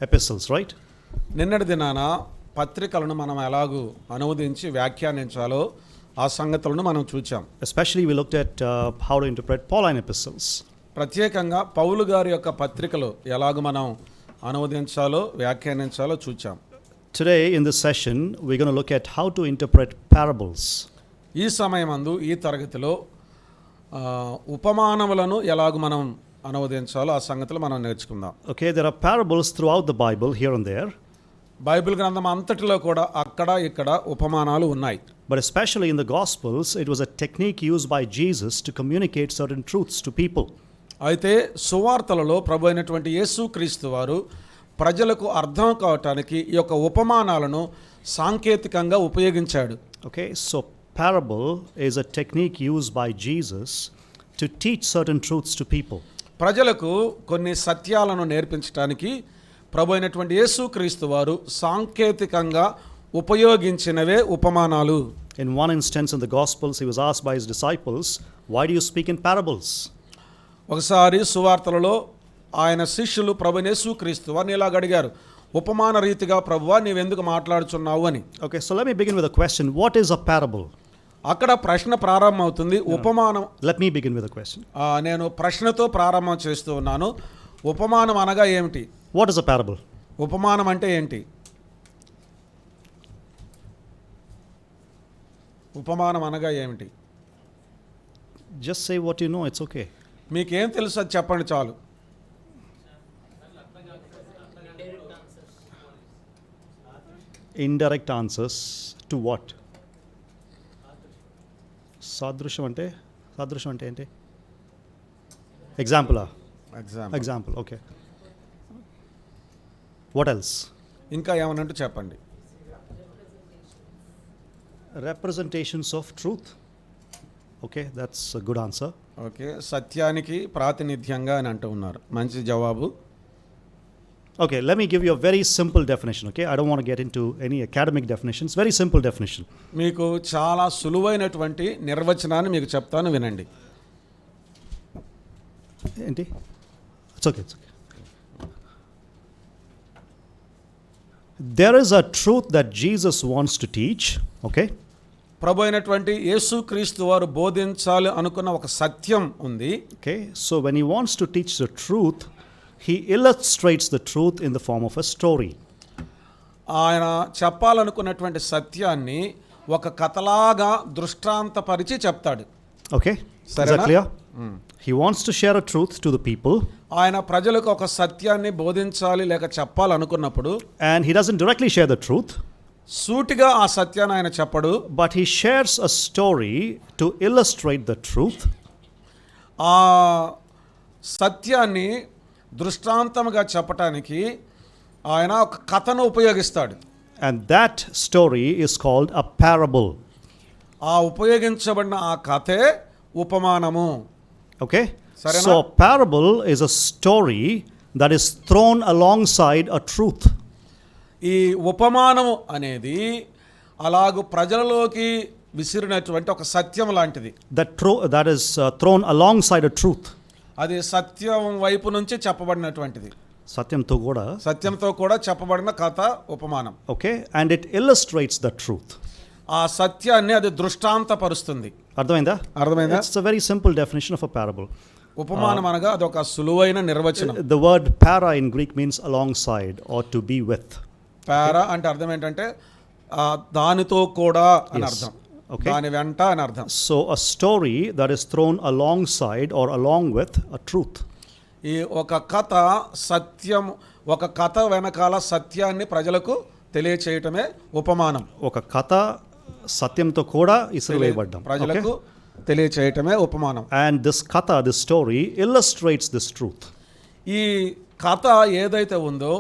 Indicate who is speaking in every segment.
Speaker 1: epistles, right?
Speaker 2: నిన్నటి దినాన పత్రికలను మనం ఎలాగూ అనువదించి వ్యాఖ్యానించాలో ఆ సంగతులను మనం చూచాం.
Speaker 1: Especially we looked at how to interpret Pauline epistles.
Speaker 2: ప్రత్యేకంగా పౌలు గారి యొక్క పత్రికలు ఎలాగ మనం అనువదించాలో వ్యాఖ్యానించాలో చూచాం.
Speaker 1: Today in this session we're going to look at how to interpret parables.
Speaker 2: ఈ సమయమందు ఈ తరగతిలో ఉపమానములను ఎలాగ మనం అనువదించాలో ఆ సంగతులు మనం నేర్చుకుందాం.
Speaker 1: Okay, there are parables throughout the Bible here and there.
Speaker 2: Bible గ్రంథం అంతటిలో కూడా అక్కడ ఇక్కడ ఉపమానాలు ఉన్నాయి.
Speaker 1: But especially in the Gospels, it was a technique used by Jesus to communicate certain truths to people.
Speaker 2: అయితే సువార్తలలో ప్రభు అయినటువంటి యేసుక్రీస్తు వారు ప్రజలకు అర్థం కావటానికి ఈ యొక్క ఉపమానాలను సాంకేతికంగా ఉపయోగించాడు.
Speaker 1: Okay, so parable is a technique used by Jesus to teach certain truths to people.
Speaker 2: ప్రజలకు కొన్ని సత్యాలను నేర్పించడానికి ప్రభు అయినటువంటి యేసుక్రీస్తు వారు సాంకేతికంగా ఉపయోగించినవే ఉపమానాలు.
Speaker 1: In one instance in the Gospels, he was asked by his disciples, "Why do you speak in parables?"
Speaker 2: ఒకసారి సువార్తలలో ఆయన శిష్యులు ప్రభు యేసుక్రీస్తు వారిని ఇలాగ అడిగారు, ఉపమాన రీతిగా ప్రభువా నీవెందుకు మాట్లాడుచున్నావు అని.
Speaker 1: Okay, so let me begin with a question. What is a parable?
Speaker 2: అక్కడ ప్రశ్న ప్రారంభమవుతుంది. ఉపమానం.
Speaker 1: Let me begin with a question.
Speaker 2: నేను ప్రశ్నతో ప్రారంభం చేస్తూ ఉన్నాను. ఉపమానం అనగా ఏమిటి?
Speaker 1: What is a parable?
Speaker 2: ఉపమానం అంటే ఏంటి? ఉపమానం అనగా ఏమిటి?
Speaker 1: Just say what you know, it's okay.
Speaker 2: మీకేం తెలుసు అది చెప్పండి చాలు.
Speaker 1: Indirect answers to what? సాదృశ్యం అంటే ఏంటి? Example. Example, okay. What else?
Speaker 2: ఇంకా ఏమనంటే చెప్పండి.
Speaker 1: Representations of truth. Okay, that's a good answer.
Speaker 2: Okay, సత్యానికి ప్రాతినిధ్యంగా అని అంటూ ఉన్నారు. మంచి జవాబు.
Speaker 1: Okay, let me give you a very simple definition, okay? I don't want to get into any academic definitions. Very simple definition.
Speaker 2: మీకు చాలా సులువైనటువంటి నిర్వచనాన్ని మీకు చెప్తాను, వినండి.
Speaker 1: ఏంటి? It's okay. There is a truth that Jesus wants to teach, okay?
Speaker 2: ప్రభు అయినటువంటి యేసుక్రీస్తు వారు బోధించాలి అనుకున్న ఒక సత్యం ఉంది.
Speaker 1: Okay, so when he wants to teach the truth, he illustrates the truth in the form of a story.
Speaker 2: ఆయన చెప్పాలనుకున్నటువంటి సత్యాన్ని ఒక కథలాగా దృష్టాంతపరిచి చెప్తాడు.
Speaker 1: Okay, is that clear? He wants to share a truth to the people.
Speaker 2: ఆయన ప్రజలకు ఒక సత్యాన్ని బోధించాలి లేక చెప్పాలనుకున్నప్పుడు,
Speaker 1: and he doesn't directly share the truth,
Speaker 2: సూటిగా ఆ సత్యాన్ని ఆయన చెప్పడు,
Speaker 1: but he shares a story to illustrate the truth.
Speaker 2: ఆ సత్యాన్ని దృష్టాంతముగా చెప్పటానికి ఆయన ఒక కథను ఉపయోగిస్తాడు.
Speaker 1: And that story is called a parable.
Speaker 2: ఆ ఉపయోగించబడిన ఆ కథే ఉపమానము.
Speaker 1: Okay?
Speaker 2: Sarena?
Speaker 1: So parable is a story that is thrown alongside a truth.
Speaker 2: ఈ ఉపమానము అనేది అలాగూ ప్రజలలోకి విసిరినటువంటి ఒక సత్యం లాంటిది.
Speaker 1: That is thrown alongside a truth.
Speaker 2: అది సత్యం వైపు నుంచి చెప్పబడినటువంటిది.
Speaker 1: సత్యంతో
Speaker 2: కూడా చెప్పబడిన కథ ఉపమానం.
Speaker 1: Okay, and it illustrates the truth.
Speaker 2: ఆ సత్యాన్ని అది దృష్టాంతపరుస్తుంది.
Speaker 1: అర్థమైందా? It's a very simple definition of a parable.
Speaker 2: ఉపమానం అనగా అదొక సులువైన నిర్వచనం.
Speaker 1: The word para in Greek means alongside or to be with.
Speaker 2: పారా అంటే అర్థం ఏంటంటే దానితో కూడా అని అర్థం.
Speaker 1: Okay.
Speaker 2: దాని వెంట అని అర్థం.
Speaker 1: So a story that is thrown alongside or along with a truth.
Speaker 2: ఈ ఒక కథ సత్యం, ఒక కథ వెనకాల సత్యాన్ని ప్రజలకు తెలియచేయటమే ఉపమానం.
Speaker 1: ఒక కథ సత్యంతో కూడా ఇసురువేయబడ్డం
Speaker 2: ప్రజలకు తెలియచేయటమే ఉపమానం.
Speaker 1: And this katha, this story illustrates this truth.
Speaker 2: ఈ కథ ఏదైతే ఉందో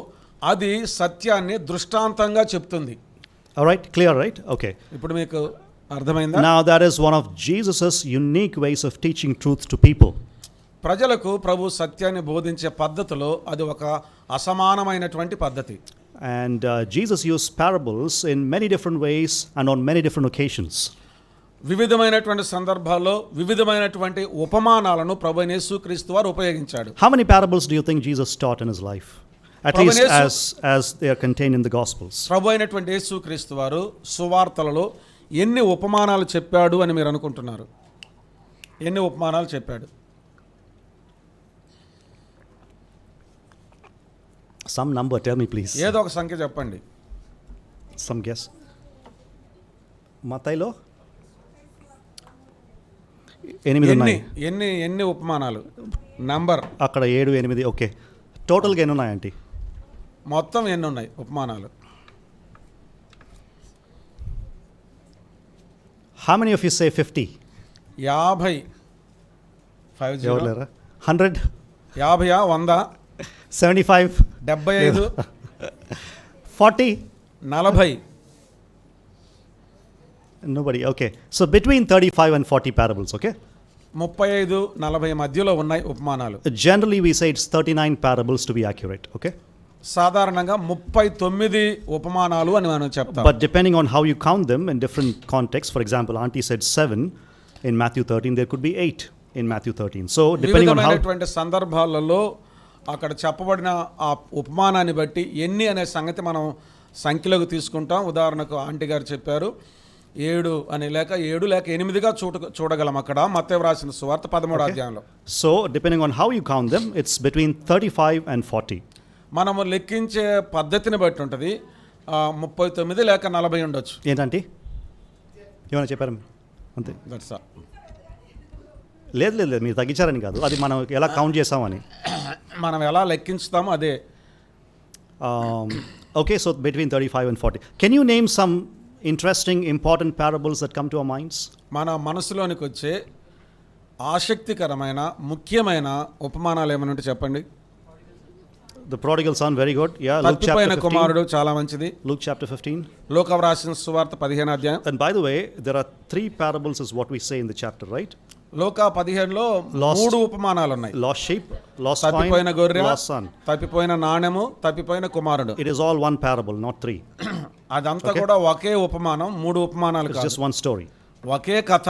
Speaker 2: అది సత్యాన్ని దృష్టాంతంగా చెప్తుంది.
Speaker 1: All right, clear, right? Okay.
Speaker 2: ఇప్పుడు మీకు అర్థమైందా?
Speaker 1: Now that is one of Jesus's unique ways of teaching truth to people.
Speaker 2: ప్రజలకు ప్రభు సత్యాన్ని బోధించే పద్ధతిలో అది ఒక అసమానమైనటువంటి పద్ధతి.
Speaker 1: And Jesus used parables in many different ways and on many different occasions.
Speaker 2: వివిధమైనటువంటి సందర్భాల్లో వివిధమైనటువంటి ఉపమానాలను ప్రభువైన యేసుక్రీస్తు వారు ఉపయోగించాడు.
Speaker 1: How many parables do you think Jesus taught in his life? At
Speaker 2: Prabhu
Speaker 1: least
Speaker 2: Yesu-
Speaker 1: as they are contained in the Gospels.
Speaker 2: ప్రభు అయినటువంటి యేసుక్రీస్తు వారు సువార్తలలో ఎన్ని ఉపమానాలు చెప్పాడు అని మీరు అనుకుంటున్నారు? ఎన్ని ఉపమానాలు చెప్పాడు?
Speaker 1: Some number, tell me please.
Speaker 2: ఏదో ఒక సంఖ్య చెప్పండి.
Speaker 1: Some guess. మత్తయిలో 8 ఉన్నాయి.
Speaker 2: ఎన్ని ఉపమానాలు? నంబర్
Speaker 1: అక్కడ 7, 8. ఓకే, టోటల్గా ఎన్ని ఉన్నాయంటే?
Speaker 2: మొత్తం ఎన్ని ఉన్నాయి ఉపమానాలు?
Speaker 1: How many of you say 50?
Speaker 2: 50. 50.
Speaker 1: ఎవరు లేరా? 100?
Speaker 2: 50, 100,
Speaker 1: 75?
Speaker 2: 75,
Speaker 1: 40?
Speaker 2: 40.
Speaker 1: Nobody. Okay, so between 35 and 40 parables. Okay,
Speaker 2: 35, 40 మధ్యలో ఉన్నాయి ఉపమానాలు.
Speaker 1: generally we say it's 39 parables to be accurate. Okay,
Speaker 2: సాధారణంగా 39 ఉపమానాలు అని మనం చెప్తాం.
Speaker 1: but depending on how you count them in different contexts, for example, auntie said 7 in Matthew 13, there could be 8 in Matthew 13. So depending on how
Speaker 2: వివిధమైనటువంటి సందర్భాలలో అక్కడ చెప్పబడిన ఆ ఉపమానాన్ని బట్టి ఎన్ని అనే సంగతి మనం సంఖ్యలోకి తీసుకుంటాం. ఉదాహరణకు ఆంటీ గారు చెప్పారు 7 అని, లేక 7 లేక 8గా చూడగలం అక్కడ మత్తయి వ్రాసిన సువార్త 13వ అధ్యాయంలో.
Speaker 1: So depending on how you count them, it's between 35 and 40.
Speaker 2: మనము లెక్కించే పద్ధతిని బట్టి ఉంటుంది. 39 లేక 40 ఉండొచ్చు.
Speaker 1: ఏంటంటే ఏమైనా చెప్పారు? అంతే.
Speaker 2: That's all.
Speaker 1: లేదు లేదు లేదు, మీరు తగ్గించారని కాదు, అది మనం ఎలా కౌంట్ చేసామని.
Speaker 2: మనం ఎలా లెక్కించుతామో అదే.
Speaker 1: Okay, so between 35 and 40. Can you name some interesting, important parables that come to our minds?
Speaker 2: మన మనసులోనికి వచ్చే ఆసక్తికరమైన ముఖ్యమైన ఉపమానాలు ఏమైనా ఉంటే చెప్పండి.
Speaker 1: The prodigal son, very good. Yeah, Luke chapter
Speaker 2: తప్పిపోయిన
Speaker 1: 15.
Speaker 2: కుమారుడు చాలా మంచిది.
Speaker 1: Luke chapter 15.
Speaker 2: లోక వ్రాసిన సువార్త 15వ అధ్యాయం.
Speaker 1: And by the way, there are 3 parables is what we say in the chapter, right?
Speaker 2: లోక 15లో
Speaker 1: Lost.
Speaker 2: 3 ఉపమానాలు ఉన్నాయి.
Speaker 1: Lost sheep, lost
Speaker 2: తప్పిపోయిన
Speaker 1: coin,
Speaker 2: గొర్రె,
Speaker 1: lost son.
Speaker 2: తప్పిపోయిన నాణెము, తప్పిపోయిన కుమారుడు.
Speaker 1: It is all one parable, not 3.
Speaker 2: అదంతా కూడా ఒకే ఉపమానం, 3 ఉపమానాలు
Speaker 1: It's
Speaker 2: కాదు,
Speaker 1: just one story.
Speaker 2: ఒకే కథ.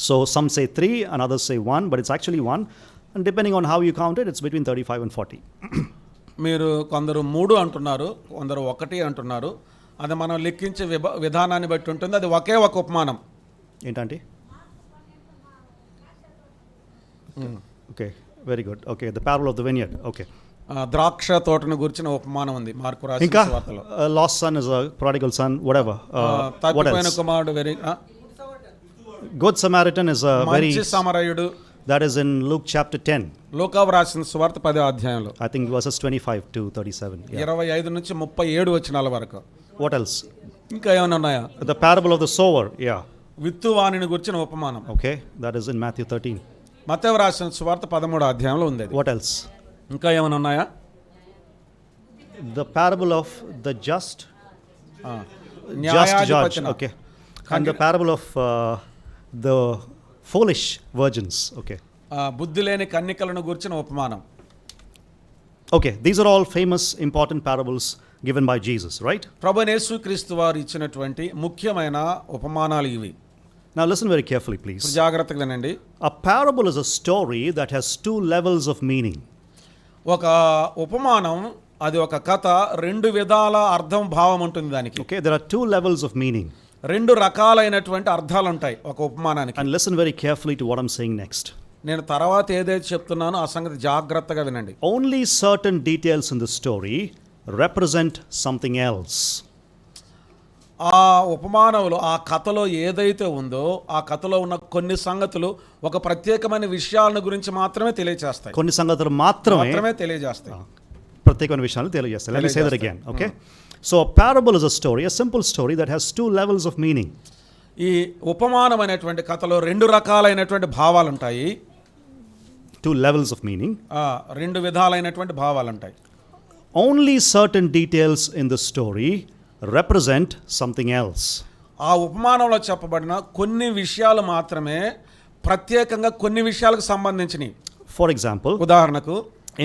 Speaker 1: So some say 3 and others say 1, but it's actually 1. And depending on how you count it, it's between 35 and 40.
Speaker 2: మీరు కొందరు 3 అంటున్నారు, కొందరు 1 అంటున్నారు. అది మనం లెక్కించే విధానాన్ని బట్టి ఉంటుంది. అది ఒకే ఒక ఉపమానం.
Speaker 1: ఏంటంటే? Okay, very good. Okay, the parable of the vineyard. Okay.
Speaker 2: ద్రాక్ష తోటను గురించిన ఉపమానం ఉంది మార్కు రాసిన
Speaker 1: ఇంకా
Speaker 2: సువార్తలో.
Speaker 1: lost son is a prodigal son, whatever. What
Speaker 2: తప్పిపోయిన
Speaker 1: else?
Speaker 2: కుమారుడు
Speaker 1: Good Samaritan is a very,
Speaker 2: మంచి సమరయుడు.
Speaker 1: that is in Luke chapter 10.
Speaker 2: లోక వ్రాసిన సువార్త 10వ అధ్యాయంలో
Speaker 1: I think verses 25 to 37. Yeah.
Speaker 2: 25 నుంచి 37 వచనాల వరకు.
Speaker 1: What else?
Speaker 2: ఇంకా ఏమైనా ఉన్నాయా?
Speaker 1: The parable of the sower. Yeah.
Speaker 2: విత్తువాణిని గురించిన ఉపమానం
Speaker 1: Okay, that is in Matthew 13.
Speaker 2: మత్తయి వ్రాసిన సువార్త 13వ అధ్యాయంలో ఉంది అది.
Speaker 1: What else?
Speaker 2: ఇంకా ఏమైనా ఉన్నాయా?
Speaker 1: The parable of the just judge.
Speaker 2: న్యాయాధిపతి.
Speaker 1: Okay. And the parable of the foolish virgins. Okay.
Speaker 2: బుద్ధి లేని కన్యకలను గురించిన ఉపమానం.
Speaker 1: Okay, these are all famous, important parables given by Jesus, right?
Speaker 2: ప్రభువైన యేసుక్రీస్తు వారు ఇచ్చినటువంటి ముఖ్యమైన ఉపమానాలు ఇవి.
Speaker 1: Now listen very carefully, please.
Speaker 2: జాగ్రత్తగా వినండి.
Speaker 1: A parable is a story that has 2 levels of meaning.
Speaker 2: ఒక ఉపమానం అది ఒక కథ, 2 విధాల అర్థం భావం ఉంటుంది దానికి.
Speaker 1: Okay, there are 2 levels of meaning.
Speaker 2: 2 రకాలైనటువంటి అర్థాలు ఉంటాయి ఒక ఉపమానానికి.
Speaker 1: And listen very carefully to what I'm saying next.
Speaker 2: నేను తర్వాత ఏదైతే చెప్తున్నానో ఆ సంగతి జాగ్రత్తగా వినండి.
Speaker 1: Only certain details in the story represent something else.
Speaker 2: ఆ ఉపమానంలో, ఆ కథలో ఏదైతే ఉందో ఆ కథలో ఉన్న కొన్ని సంగతులు ఒక ప్రత్యేకమైన విషయాలను గురించి మాత్రమే తెలియజేస్తాయి.
Speaker 1: కొన్ని సంగతులు మాత్రమే
Speaker 2: తెలియజేస్తాయి.
Speaker 1: ప్రత్యేకమైన విషయాలు తెలియజేస్తాయి. Let me say that again, okay? So a parable is a story, a simple story that has 2 levels of meaning.
Speaker 2: ఈ ఉపమానం అనేటువంటి కథలో 2 రకాలైనటువంటి భావాలు ఉంటాయి.
Speaker 1: 2 levels of meaning.
Speaker 2: 2 విధాలైనటువంటి భావాలు ఉంటాయి.
Speaker 1: Only certain details in the story represent something else.
Speaker 2: ఆ ఉపమానంలో చెప్పబడిన కొన్ని విషయాలు మాత్రమే ప్రత్యేకంగా కొన్ని విషయాలకు సంబంధించినవి.
Speaker 1: For example,
Speaker 2: ఉదాహరణకు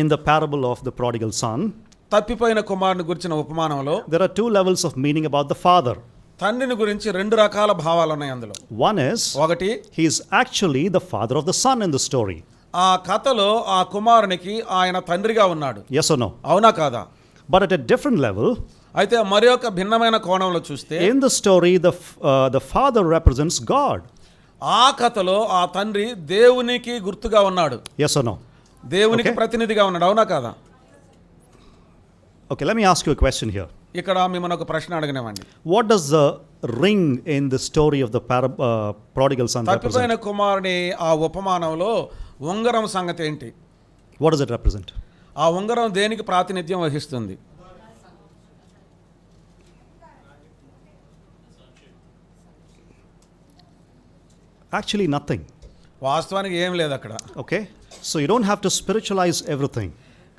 Speaker 1: in the parable of the prodigal son,
Speaker 2: తప్పిపోయిన కుమారుని గురించిన ఉపమానంలో
Speaker 1: there are 2 levels of meaning about the father.
Speaker 2: తండ్రిని గురించి 2 రకాల భావాలు ఉన్నాయి అందులో.
Speaker 1: One is,
Speaker 2: ఒకటి,
Speaker 1: he is actually the father of the son in the story.
Speaker 2: ఆ కథలో ఆ కుమారునికి ఆయన తండ్రిగా ఉన్నాడు.
Speaker 1: Yes or no?
Speaker 2: అవునా కాదా?
Speaker 1: But at a different level,
Speaker 2: అయితే మరి ఒక భిన్నమైన కోణంలో చూస్తే
Speaker 1: in the story, the father represents God.
Speaker 2: ఆ కథలో ఆ తండ్రి దేవునికి గుర్తుగా ఉన్నాడు.
Speaker 1: Yes or no?
Speaker 2: దేవునికి
Speaker 1: Okay.
Speaker 2: ప్రతినిధిగా ఉన్నాడు, అవునా కాదా?
Speaker 1: Okay, let me ask you a question here.
Speaker 2: ఇక్కడ మిమ్మల్ని ఒక ప్రశ్న అడగనివ్వండి.
Speaker 1: What does the ring in the story of the prodigal son represent?
Speaker 2: తప్పిపోయిన కుమారుని ఆ ఉపమానంలో ఉంగరం సంగతి ఏంటి?
Speaker 1: What does it represent?
Speaker 2: ఆ ఉంగరం దేనికి ప్రాతినిధ్యం వహిస్తుంది?
Speaker 1: Actually, nothing.
Speaker 2: వాస్తవానికి ఏం లేదు అక్కడ.
Speaker 1: Okay? So you don't have to spiritualize everything.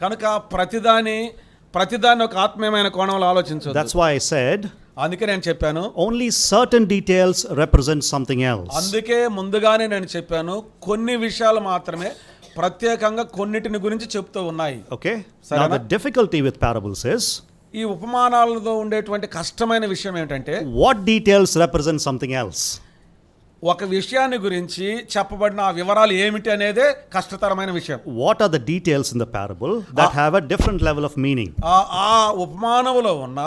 Speaker 2: కనుక ప్రతిదాన్ని ఒక ఆత్మీయమైన కోణంలో ఆలోచించు.
Speaker 1: That's why I said,
Speaker 2: అందుకే నేను చెప్పాను,
Speaker 1: only certain details represent something else.
Speaker 2: అందుకే ముందుగానే నేను చెప్పాను, కొన్ని విషయాలు మాత్రమే ప్రత్యేకంగా కొన్నిటిని గురించి చెప్తూ ఉన్నాయి.
Speaker 1: Okay? Now the difficulty with parables is,
Speaker 2: ఈ ఉపమానాలతో ఉండేటువంటి కష్టమైన విషయం ఏంటంటే,
Speaker 1: what details represent something else?
Speaker 2: ఒక విషయాన్ని గురించి చెప్పబడిన ఆ వివరాలు ఏమిటి అనేదే కష్టతరమైన విషయం.
Speaker 1: What are the details in the parable that have a different level of meaning?
Speaker 2: ఆ ఉపమానంలో ఉన్న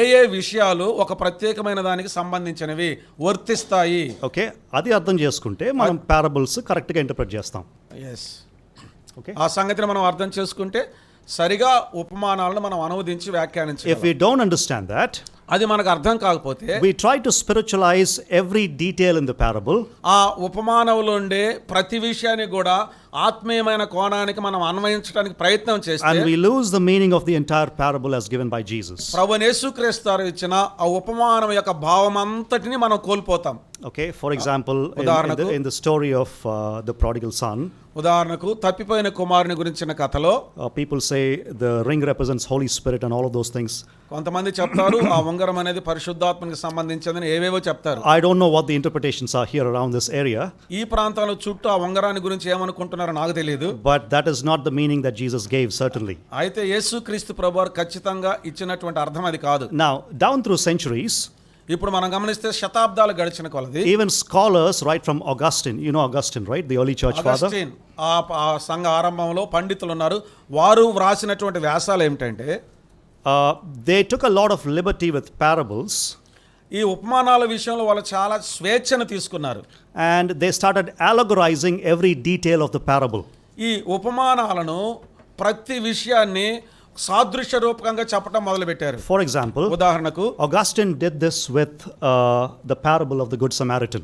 Speaker 2: ఏ విషయాలు ఒక ప్రత్యేకమైన దానికి సంబంధించినవి వర్తిస్తాయి.
Speaker 1: ఓకే, అది అర్థం చేసుకుంటే మనం పారబుల్స్ కరెక్ట్గా ఇంటర్ప్రెట్ చేస్తాం.
Speaker 2: ఎస్,
Speaker 1: ఓకే,
Speaker 2: ఆ సంగతిని మనం అర్థం చేసుకుంటే సరిగా ఉపమానాలను మనం అనువదించి వ్యాఖ్యానించాలి.
Speaker 1: If we don't understand that,
Speaker 2: అది మనకు అర్థం కాకపోతే
Speaker 1: we try to spiritualize every detail in the parable.
Speaker 2: ఆ ఉపమానంలో ఉండే ప్రతి విషయాన్ని కూడా ఆత్మీయమైన కోణానికి మనం అన్వయించడానికి ప్రయత్నం చేస్తే,
Speaker 1: and we lose the meaning of the entire parable as given by Jesus.
Speaker 2: ప్రభువైన యేసుక్రీస్తు వారు ఇచ్చిన ఆ ఉపమానం యొక్క భావం అంతటిని మనం కోల్పోతాం.
Speaker 1: Okay, for example, in the story of the prodigal son,
Speaker 2: ఉదాహరణకు తప్పిపోయిన కుమారుని గురించిన కథలో
Speaker 1: people say the ring represents Holy Spirit and all of those things.
Speaker 2: కొంతమంది చెప్తారు ఆ ఉంగరం అనేది పరిశుద్ధాత్మకి సంబంధించిందని ఏవేవో చెప్తారు.
Speaker 1: I don't know what the interpretations are here around this area.
Speaker 2: ఈ ప్రాంతంలో చుట్టూ ఆ ఉంగరాన్ని గురించి ఏమనుకుంటున్నారో నాకు తెలియదు.
Speaker 1: But that is not the meaning that Jesus gave, certainly.
Speaker 2: అయితే యేసుక్రీస్తు ప్రభువారు ఖచ్చితంగా ఇచ్చినటువంటి అర్థం అది కాదు.
Speaker 1: Now, down through centuries,
Speaker 2: ఇప్పుడు మనం గమనిస్తే శతాబ్దాలు గడిచిన కొలది
Speaker 1: even scholars, right from Augustine, you know Augustine, right, the early church father,
Speaker 2: Augustine ఆ సంఘ ఆరంభంలో పండితులు ఉన్నారు. వారు వ్రాసినటువంటి వ్యాసాలు ఏమిటంటే,
Speaker 1: they took a lot of liberty with parables,
Speaker 2: ఈ ఉపమానాల విషయంలో వాళ్ళు చాలా స్వేచ్ఛను తీసుకున్నారు.
Speaker 1: and they started allegorizing every detail of the parable.
Speaker 2: ఈ ఉపమానాలను ప్రతి విషయాన్ని సాదృశ్య రూపకంగా చెప్పడం మొదలు పెట్టారు.
Speaker 1: For example,
Speaker 2: ఉదాహరణకు
Speaker 1: Augustine did this with the parable of the Good Samaritan.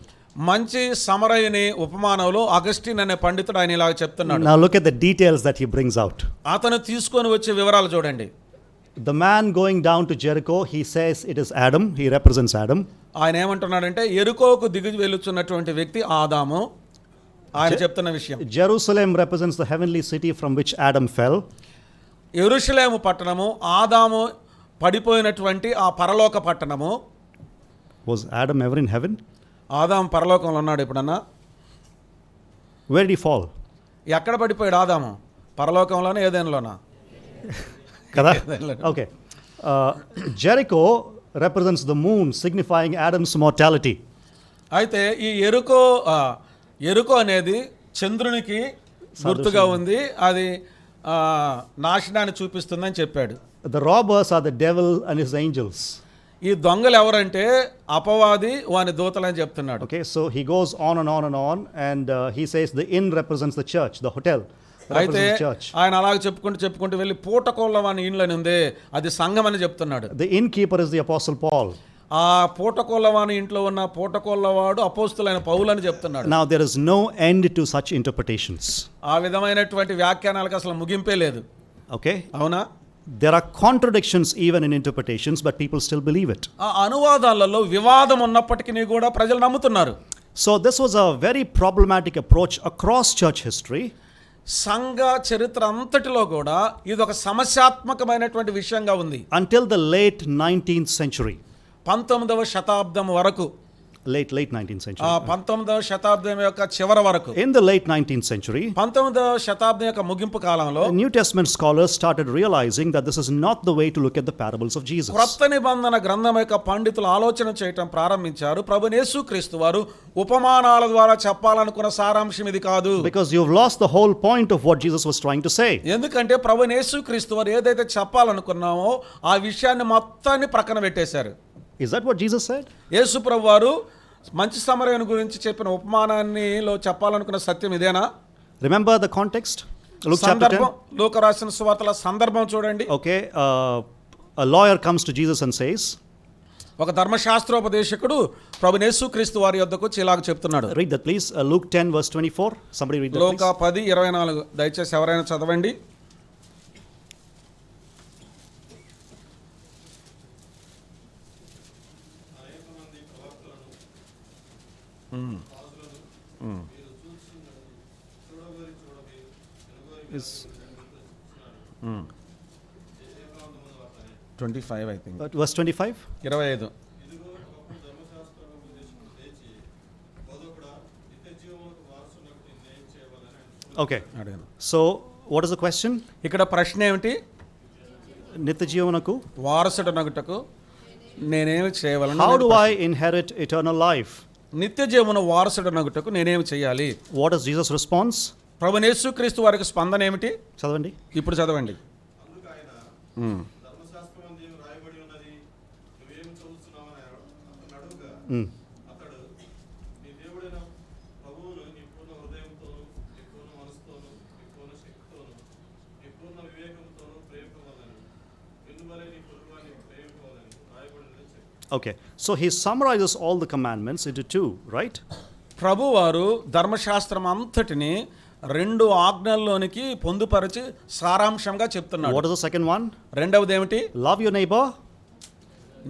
Speaker 2: మంచి సమరయుని ఉపమానంలో అగస్టిన్ అనే పండితుడు ఆయన ఇలాగ చెప్తున్నాడు.
Speaker 1: Now look at the details that he brings out.
Speaker 2: అతను తీసుకొని వచ్చే వివరాలు చూడండి.
Speaker 1: The man going down to Jericho, he says it is Adam, he represents Adam.
Speaker 2: ఆయన ఏమంటున్నాడంటే, ఎరుకోకు దిగి వెళ్తున్నటువంటి వ్యక్తి ఆదాము. ఆయన చెప్తున్న విషయం,
Speaker 1: Jerusalem represents the heavenly city from which Adam fell.
Speaker 2: యెరూషలేము పట్టణము ఆదాము పడిపోయినటువంటి ఆ పరలోక పట్టణము.
Speaker 1: Was Adam ever in heaven?
Speaker 2: ఆదాము పరలోకంలో ఉన్నాడు ఎప్పుడన్నా?
Speaker 1: Where did he fall?
Speaker 2: ఎక్కడ పడిపోయాడు ఆదాము? పరలోకంలోనే ఏదైనాలోనా?
Speaker 1: Kada? Okay. Jericho represents the moon, signifying Adam's mortality.
Speaker 2: అయితే ఈ ఎరుకో అనేది చంద్రునికి గుర్తుగా ఉంది, అది నాశనాన్ని చూపిస్తుందని చెప్పాడు.
Speaker 1: The robbers are the devil and his angels.
Speaker 2: ఈ దొంగలు ఎవరంటే అపవాది వాని దూతలని చెప్తున్నాడు.
Speaker 1: Okay, so he goes on and on and on, and he says the inn represents the church, the hotel
Speaker 2: అయితే
Speaker 1: represents the church.
Speaker 2: ఆయన అలాగే చెప్పుకుంటూ వెళ్ళి పూటకోళ్ళ వాని ఇండ్లని ఉంది, అది సంఘం అని చెప్తున్నాడు.
Speaker 1: The innkeeper is the apostle Paul.
Speaker 2: ఆ పూటకోళ్ళవాని ఇంట్లో ఉన్న పూటకోళ్ళవాడు అపోస్తులైన పౌలు అని చెప్తున్నాడు.
Speaker 1: Now there is no end to such interpretations.
Speaker 2: ఆ విధమైనటువంటి వ్యాఖ్యానాలకు అసలు ముగింపే లేదు.
Speaker 1: Okay,
Speaker 2: అవునా?
Speaker 1: there are contradictions even in interpretations, but people still believe it.
Speaker 2: ఆ అనువాదాలలో వివాదం ఉన్నప్పటికీ కూడా ప్రజలు నమ్ముతున్నారు.
Speaker 1: So this was a very problematic approach across church history.
Speaker 2: సంఘ చరిత్ర అంతటిలో కూడా ఇది ఒక సమస్యాత్మకమైనటువంటి విషయంగా ఉంది.
Speaker 1: Until the late 19th century.
Speaker 2: 19వ శతాబ్దం వరకు.
Speaker 1: late 19th century.
Speaker 2: 19వ శతాబ్దం యొక్క చివరి వరకు,
Speaker 1: In the late 19th century,
Speaker 2: 19వ శతాబ్దం యొక్క ముగింపు కాలంలో
Speaker 1: the New Testament scholars started realizing that this is not the way to look at the parables of Jesus.
Speaker 2: క్రొత్త నిబంధన గ్రంథం యొక్క పండితులు ఆలోచన చేయటం ప్రారంభించారు. ప్రభువైన యేసుక్రీస్తు వారు ఉపమానాల ద్వారా చెప్పాలనుకున్న సారాంశం ఇది కాదు.
Speaker 1: Because you've lost the whole point of what Jesus was trying to say.
Speaker 2: ఎందుకంటే ప్రభువైన యేసుక్రీస్తు వారు ఏదైతే చెప్పాలనుకున్నామో ఆ విషయాన్ని మొత్తాన్ని ప్రక్కన పెట్టేశారు.
Speaker 1: Is that what Jesus said?
Speaker 2: యేసు ప్రభు వారు మంచి సమరయుని గురించి చెప్పిన ఉపమానాన్నిలో చెప్పాలనుకున్న సత్యం ఇదేనా?
Speaker 1: Remember the context? Luke chapter 10.
Speaker 2: సందర్భం, లూకా రాసిన సువార్తల సందర్భం చూడండి.
Speaker 1: Okay, a lawyer comes to Jesus and says,
Speaker 2: ఒక ధర్మశాస్త్రోపదేశకుడు ప్రభువైన యేసుక్రీస్తు వారి యొద్దకు వచ్చి ఇలాగ చెప్తున్నాడు.
Speaker 1: read that please, Luke 10 verse 24. Somebody read that please.
Speaker 2: లూకా 10:24 దయచేసి ఎవరైనా చదవండి.
Speaker 1: Is
Speaker 2: 25 I think.
Speaker 1: verse 25?
Speaker 2: 25.
Speaker 1: Okay.
Speaker 2: అడిగాను.
Speaker 1: So, what is the question?
Speaker 2: ఇక్కడ ప్రశ్న ఏమిటి?
Speaker 1: Nitya Jivanaku.
Speaker 2: వారసుడు నగుటకు నేనేమి చేయవలను?
Speaker 1: How do I inherit eternal life?
Speaker 2: నిత్య జీవన వారసుడు నగుటకు నేనేమి చేయాలి?
Speaker 1: What is Jesus' response?
Speaker 2: ప్రభువైన యేసుక్రీస్తు వారికి స్పందన ఏమిటి?
Speaker 1: చదవండి.
Speaker 2: ఇప్పుడు చదవండి.
Speaker 1: Okay, so he summarizes all the commandments into two, right?
Speaker 2: ప్రభు వారు ధర్మశాస్త్రం అంతటిని రెండు ఆజ్ఞల్లోనికి పొందుపరిచి సారాంశంగా చెప్తున్నాడు.
Speaker 1: What is the second one?
Speaker 2: రెండవది ఏమిటి?
Speaker 1: Love your neighbor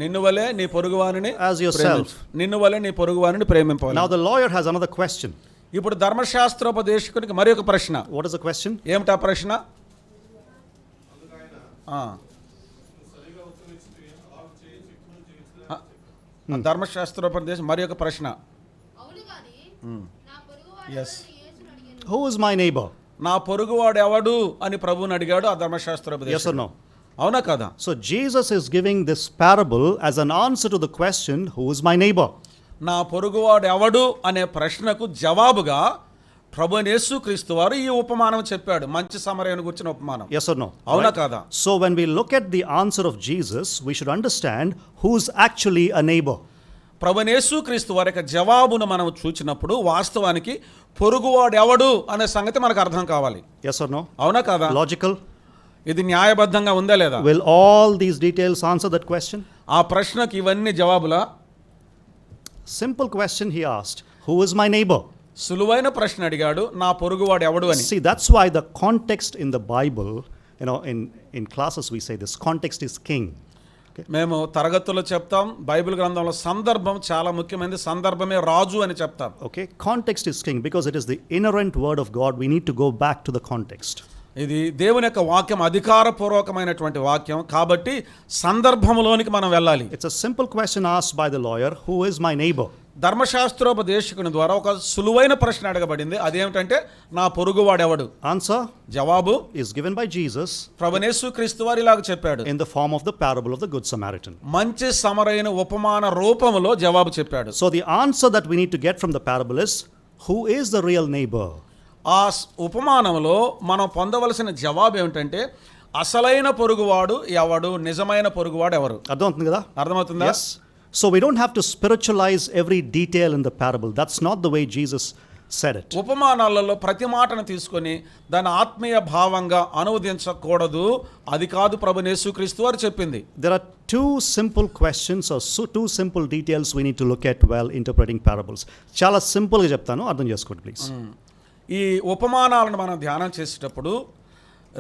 Speaker 2: నిన్ను వలె నీ పొరుగువానిని
Speaker 1: as yourself.
Speaker 2: నిన్ను వలె నీ పొరుగువానిని ప్రేమింపాలి.
Speaker 1: Now the lawyer has another question.
Speaker 2: ఇప్పుడు ధర్మశాస్త్రోపదేశకునికి మరి ఒక ప్రశ్న.
Speaker 1: What is the question?
Speaker 2: ఏమిటా ప్రశ్న? ధర్మశాస్త్రోపదేశం మరి ఒక ప్రశ్న. Yes,
Speaker 1: Who is my neighbor?
Speaker 2: నా పొరుగువాడు ఎవడు అని ప్రభువుని అడిగాడు ఆ ధర్మశాస్త్రోపదేశం.
Speaker 1: Yes or no?
Speaker 2: అవునా కదా?
Speaker 1: So Jesus is giving this parable as an answer to the question, who is my neighbor?
Speaker 2: నా పొరుగువాడు ఎవడు అనే ప్రశ్నకు జవాబుగా ప్రభువైన యేసుక్రీస్తు వారు ఈ ఉపమానం చెప్పాడు, మంచి సమరయుని గురించిన ఉపమానం.
Speaker 1: Yes or no?
Speaker 2: అవునా
Speaker 1: Right?
Speaker 2: కదా?
Speaker 1: So when we look at the answer of Jesus, we should understand who's actually a neighbor.
Speaker 2: ప్రభువైన యేసుక్రీస్తు వారి యొక్క జవాబును మనం చూచినప్పుడు వాస్తవానికి పొరుగువాడు ఎవడు అనే సంగతి మనకు అర్థం కావాలి.
Speaker 1: Yes or no?
Speaker 2: అవునా కదా?
Speaker 1: Logical?
Speaker 2: ఇది న్యాయబద్ధంగా ఉందా లేదా?
Speaker 1: Will all these details answer that question?
Speaker 2: ఆ ప్రశ్నకి ఇవన్నీ జవాబులా?
Speaker 1: Simple question he asked, who is my neighbor?
Speaker 2: సులువైన ప్రశ్న అడిగాడు, నా పొరుగువాడు ఎవడు అని.
Speaker 1: See, that's why the context in the Bible, in classes we say this, context is king.
Speaker 2: మేము తరగతుల్లో చెప్తాం, బైబిల్ గ్రంథంలో సందర్భం చాలా ముఖ్యమైనది, సందర్భమే రాజు అని చెప్తాం.
Speaker 1: Okay, context is king because it is the inerrant word of God. We need to go back to the context.
Speaker 2: ఇది దేవుని యొక్క వాక్యం, అధికారపూర్వకమైనటువంటి వాక్యం కాబట్టి సందర్భంలోనికి మనం వెళ్ళాలి.
Speaker 1: It's a simple question asked by the lawyer, who is my neighbor?
Speaker 2: ధర్మశాస్త్రోపదేశకుని ద్వారా ఒక సులువైన ప్రశ్న అడగబడింది, అదేమిటంటే నా పొరుగువాడెవడు?
Speaker 1: Answer
Speaker 2: జవాబు
Speaker 1: is given by Jesus
Speaker 2: ప్రభువైన యేసుక్రీస్తు వారు ఇలాగ చెప్పాడు,
Speaker 1: in the form of the parable of the Good Samaritan.
Speaker 2: మంచి సమరయుని ఉపమాన రూపంలో జవాబు చెప్పాడు.
Speaker 1: So the answer that we need to get from the parable is, who is the real neighbor?
Speaker 2: ఆ ఉపమానంలో మనం పొందవలసిన జవాబు ఏమిటంటే అసలైన పొరుగువాడు ఎవడు, నిజమైన పొరుగువాడు ఎవరు?
Speaker 1: అర్థమవుతుంది కదా?
Speaker 2: అర్థమవుతుందా?
Speaker 1: Yes. So we don't have to spiritualize every detail in the parable. That's not the way Jesus said it.
Speaker 2: ఉపమానాలలో ప్రతి మాటను తీసుకొని దాని ఆత్మీయ భావంగా అనువదించకూడదు, అది కాదు ప్రభువైన యేసుక్రీస్తు వారు చెప్పింది.
Speaker 1: There are two simple questions or two simple details we need to look at while interpreting parables. చాలా సింపుల్ గా చెప్తాను, అర్థం చేసుకోండి ప్లీజ్.
Speaker 2: ఈ ఉపమానాలను మనం ధ్యానం చేసేటప్పుడు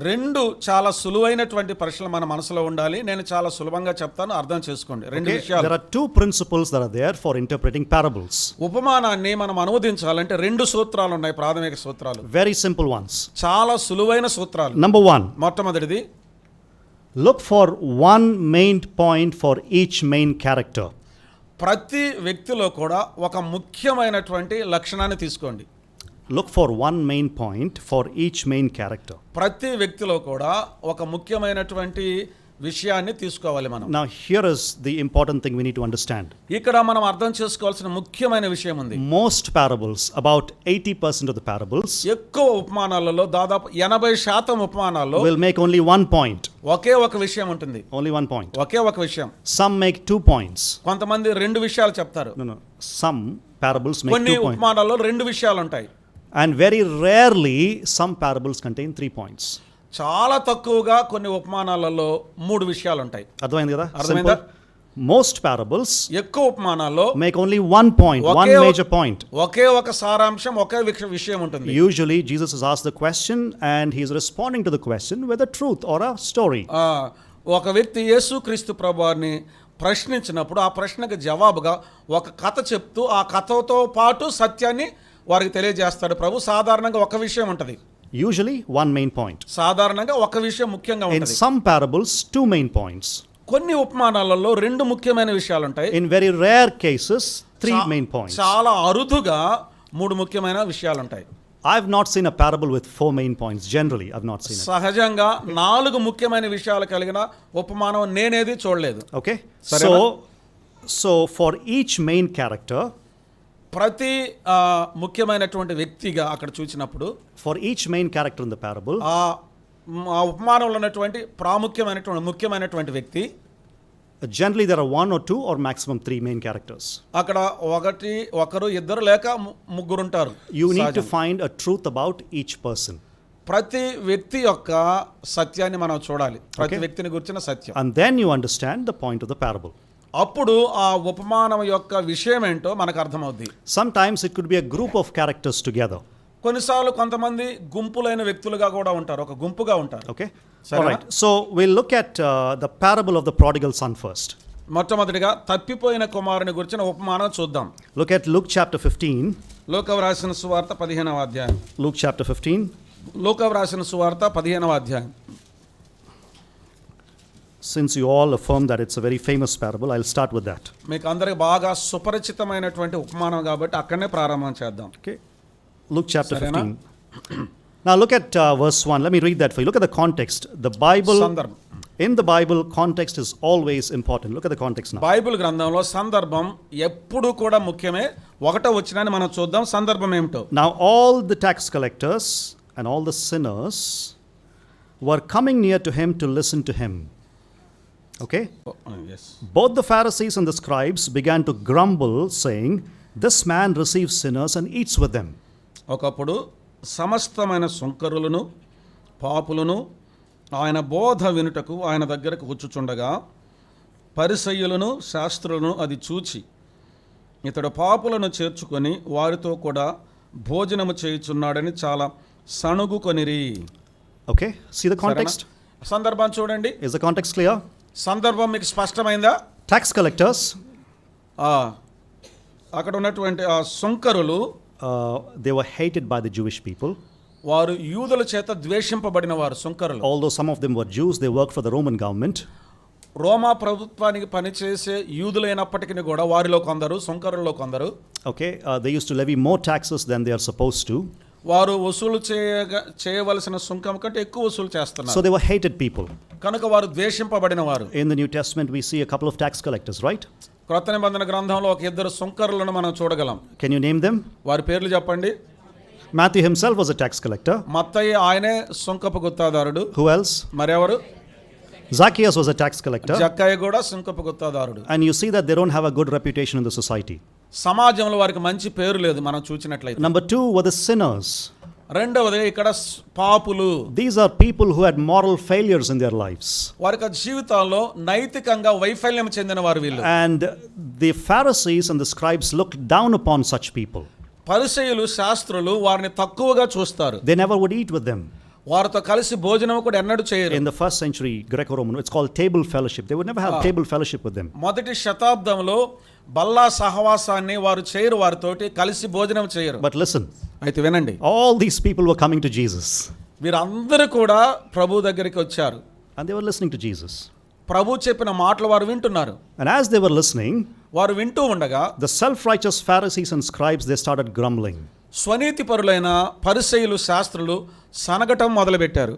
Speaker 2: రెండు చాలా సులువైనటువంటి ప్రశ్నలు మన మనసులో ఉండాలి. నేను చాలా సులభంగా చెప్తాను, అర్థం చేసుకోండి. రెండు విషయాలు.
Speaker 1: There are two principles that are there for interpreting parables.
Speaker 2: ఉపమానాన్ని మనం అనువదించాలంటే రెండు సూత్రాలు ఉన్నాయి, ప్రాథమిక సూత్రాలు.
Speaker 1: Very simple ones.
Speaker 2: చాలా సులువైన సూత్రాలు.
Speaker 1: Number one.
Speaker 2: మొట్టమొదటిది,
Speaker 1: look for one main point for each main character.
Speaker 2: ప్రతి వ్యక్తిలో కూడా ఒక ముఖ్యమైనటువంటి లక్షణాన్ని తీసుకోండి.
Speaker 1: Look for one main point for each main character.
Speaker 2: ప్రతి వ్యక్తిలో కూడా ఒక ముఖ్యమైనటువంటి విషయాన్ని తీసుకోవాలి మనం.
Speaker 1: Now here is the important thing we need to understand.
Speaker 2: ఇక్కడ మనం అర్థం చేసుకోవాల్సిన ముఖ్యమైన విషయం ఉంది.
Speaker 1: Most parables, about 80% of the parables,
Speaker 2: ఎక్కువ ఉపమానాలలో దాదాపు 80% ఉపమానాల్లో
Speaker 1: will make only one point.
Speaker 2: ఒకే ఒక విషయం ఉంటుంది.
Speaker 1: Only one point.
Speaker 2: ఒకే ఒక విషయం.
Speaker 1: Some make 2 points.
Speaker 2: కొంతమంది రెండు విషయాలు చెప్తారు.
Speaker 1: No. Some parables make
Speaker 2: కొన్ని
Speaker 1: 2 points.
Speaker 2: ఉపమానాల్లో రెండు విషయాలు ఉంటాయి.
Speaker 1: And very rarely some parables contain 3 points.
Speaker 2: చాలా తక్కువగా కొన్ని ఉపమానాలలో 3 విషయాలు ఉంటాయి.
Speaker 1: అర్థమైంది కదా?
Speaker 2: అర్థమైందా?
Speaker 1: Most parables
Speaker 2: ఎక్కువ ఉపమానాల్లో
Speaker 1: make only one point, one major point.
Speaker 2: ఒకే ఒక సారాంశం, ఒకే విషయం ఉంటుంది.
Speaker 1: Usually Jesus has asked the question and he is responding to the question with a truth or a story.
Speaker 2: ఒక వ్యక్తి యేసుక్రీస్తు ప్రభువారిని ప్రశ్నించినప్పుడు ఆ ప్రశ్నకు జవాబుగా ఒక కథ చెప్తూ ఆ కథతో పాటు సత్యాన్ని వారికి తెలియజేస్తాడు ప్రభు. సాధారణంగా ఒక విషయం ఉంటుంది.
Speaker 1: Usually one main point.
Speaker 2: సాధారణంగా ఒక విషయం ముఖ్యంగా
Speaker 1: In
Speaker 2: ఉంటుంది.
Speaker 1: some parables 2 main points.
Speaker 2: కొన్ని ఉపమానాలలో రెండు ముఖ్యమైన విషయాలు ఉంటాయి.
Speaker 1: In very rare cases 3 main points.
Speaker 2: చాలా అరుదుగా 3 ముఖ్యమైన విషయాలు ఉంటాయి.
Speaker 1: I've not seen a parable with 4 main points. Generally I've not seen it.
Speaker 2: సహజంగా 4 ముఖ్యమైన విషయాలు కలిగిన ఉపమానం నేనేది చూడలేదు.
Speaker 1: Okay?
Speaker 2: సరేనా?
Speaker 1: So for each main character,
Speaker 2: ప్రతి ముఖ్యమైనటువంటి వ్యక్తిగా అక్కడ చూసినప్పుడు
Speaker 1: for each main character in the parable,
Speaker 2: ఆ ఉపమానంలో ఉన్నటువంటి ముఖ్యమైనటువంటి వ్యక్తి,
Speaker 1: generally there are 1 or 2 or maximum 3 main characters.
Speaker 2: అక్కడ ఒకరు ఇద్దరు లేక ముగ్గురు ఉంటారు.
Speaker 1: You need to find a truth about each person.
Speaker 2: ప్రతి వ్యక్తి యొక్క సత్యాన్ని మనం చూడాలి. ప్రతి వ్యక్తిని గురించిన సత్యం.
Speaker 1: And then you understand the point of the parable.
Speaker 2: అప్పుడు ఆ ఉపమానం యొక్క విషయం ఏంటో మనకు అర్థమవుద్ది.
Speaker 1: Sometimes it could be a group of characters together.
Speaker 2: కొన్నిసార్లు కొంతమంది గుంపులైన వ్యక్తులుగా కూడా ఉంటారు, ఒక గుంపుగా ఉంటారు.
Speaker 1: Okay? All right. So we'll look at the parable of the prodigal son first.
Speaker 2: మొట్టమొదటిగా తప్పిపోయిన కుమారుని గురించిన ఉపమానం చూద్దాం.
Speaker 1: Look at Luke chapter 15.
Speaker 2: లూకా వ్రాసిన సువార్త 15వ అధ్యాయం.
Speaker 1: Luke chapter 15.
Speaker 2: లూకా వ్రాసిన సువార్త 15వ అధ్యాయం.
Speaker 1: Since you all affirm that it's a very famous parable, I'll start with that.
Speaker 2: మీకు అందరికి బాగా సుపరిచితమైనటువంటి ఉపమానం కాబట్టి అక్కడనే ప్రారంభం చేద్దాం.
Speaker 1: Okay? Luke chapter
Speaker 2: Sarena?
Speaker 1: 15. Now look at verse 1. Let me read that for you. Look at the context. The Bible,
Speaker 2: సందర్భం.
Speaker 1: in the Bible, context is always important. Look at the context now.
Speaker 2: Bible గ్రంథంలో సందర్భం ఎప్పుడు కూడా ముఖ్యమే. ఒకటో వచనాన్ని మనం చూద్దాం, సందర్భం ఏమిటో.
Speaker 1: Now all the tax collectors and all the sinners were coming near to him to listen to him. Okay?
Speaker 2: Yes.
Speaker 1: Both the Pharisees and the scribes began to grumble, saying, "This man receives sinners and eats with them."
Speaker 2: ఒకప్పుడు సమస్తమైన సుంకరులను పాపులను ఆయన బోధ వినుటకు ఆయన దగ్గరకు వచ్చుచుండగా పరిసయ్యులను శాస్త్రులను అది చూచి ఇతడు పాపులను చేర్చుకొని వారితో కూడా భోజనము చేయుచున్నాడని చాలా సణుగుకొనిరి.
Speaker 1: Okay? See the context?
Speaker 2: సందర్భం చూడండి.
Speaker 1: Is the context clear?
Speaker 2: సందర్భం మీకు స్పష్టమైందా?
Speaker 1: Tax collectors,
Speaker 2: అక్కడ ఉన్నటువంటి ఆ సుంకరులు,
Speaker 1: they were hated by the Jewish people.
Speaker 2: వారు యూదుల చేత ద్వేషింపబడిన వారు సుంకరులు.
Speaker 1: Although some of them were Jews, they worked for the Roman government.
Speaker 2: రోమా ప్రభుత్వానికి పనిచేసే యూదులైనప్పటికీ కూడా వారిలో కొందరు, సుంకరుల్లో కొందరు,
Speaker 1: Okay? They used to levy more taxes than they are supposed to.
Speaker 2: వారు వసూలు చేయవలసిన సుంకం కంటే ఎక్కువ వసూలు చేస్తున్నారు.
Speaker 1: So they were hated people.
Speaker 2: కనుక వారు ద్వేషింపబడిన వారు.
Speaker 1: In the New Testament, we see a couple of tax collectors, right?
Speaker 2: క్రొత్త నిబంధన గ్రంథంలో ఒక ఇద్దరు సుంకరులను మనం చూడగలం.
Speaker 1: Can you name them?
Speaker 2: వారి పేర్లు చెప్పండి.
Speaker 1: Matthew himself was a tax collector.
Speaker 2: మత్తయి ఆయనే సుంకపు గుత్తాదారుడు.
Speaker 1: Who else?
Speaker 2: మరెవరు?
Speaker 1: Zacchaeus was a tax collector.
Speaker 2: జక్కయ్య కూడా సుంకపు గుత్తాదారుడు.
Speaker 1: And you see that they don't have a good reputation in the society.
Speaker 2: సమాజంలో వారికి మంచి పేరు లేదు మనం చూసినట్లయితే.
Speaker 1: Number 2 were the sinners.
Speaker 2: రెండవది ఇక్కడ పాపులు.
Speaker 1: These are people who had moral failures in their lives.
Speaker 2: వారి జీవితాల్లో నైతికంగా వైఫల్యం చెందిన వారు వీళ్ళు.
Speaker 1: And the Pharisees and the scribes looked down upon such people.
Speaker 2: పరిసయ్యులు శాస్త్రులు వారిని తక్కువగా చూస్తారు.
Speaker 1: They never would eat with them.
Speaker 2: వారితో కలిసి భోజనం కూడా ఎన్నడూ చేయరు.
Speaker 1: In the first century Greco-Roman, it's called table fellowship. They would never have table fellowship with them.
Speaker 2: మొదటి శతాబ్దంలో బల్లా సహవాసాన్ని వారు చేయరు, వారితోటి కలిసి భోజనం చేయరు.
Speaker 1: But listen,
Speaker 2: అయితే వినండి,
Speaker 1: all these people were coming to Jesus.
Speaker 2: వీరందరూ కూడా ప్రభు దగ్గరికి వచ్చారు.
Speaker 1: And they were listening to Jesus.
Speaker 2: ప్రభు చెప్పిన మాటలు వారు వింటున్నారు.
Speaker 1: And as they were listening,
Speaker 2: వారు వింటూ ఉండగా
Speaker 1: the self-righteous Pharisees and scribes, they started grumbling.
Speaker 2: స్వనీతిపరులైన పరిసయ్యులు శాస్త్రులు సనగటం మొదలుపెట్టారు.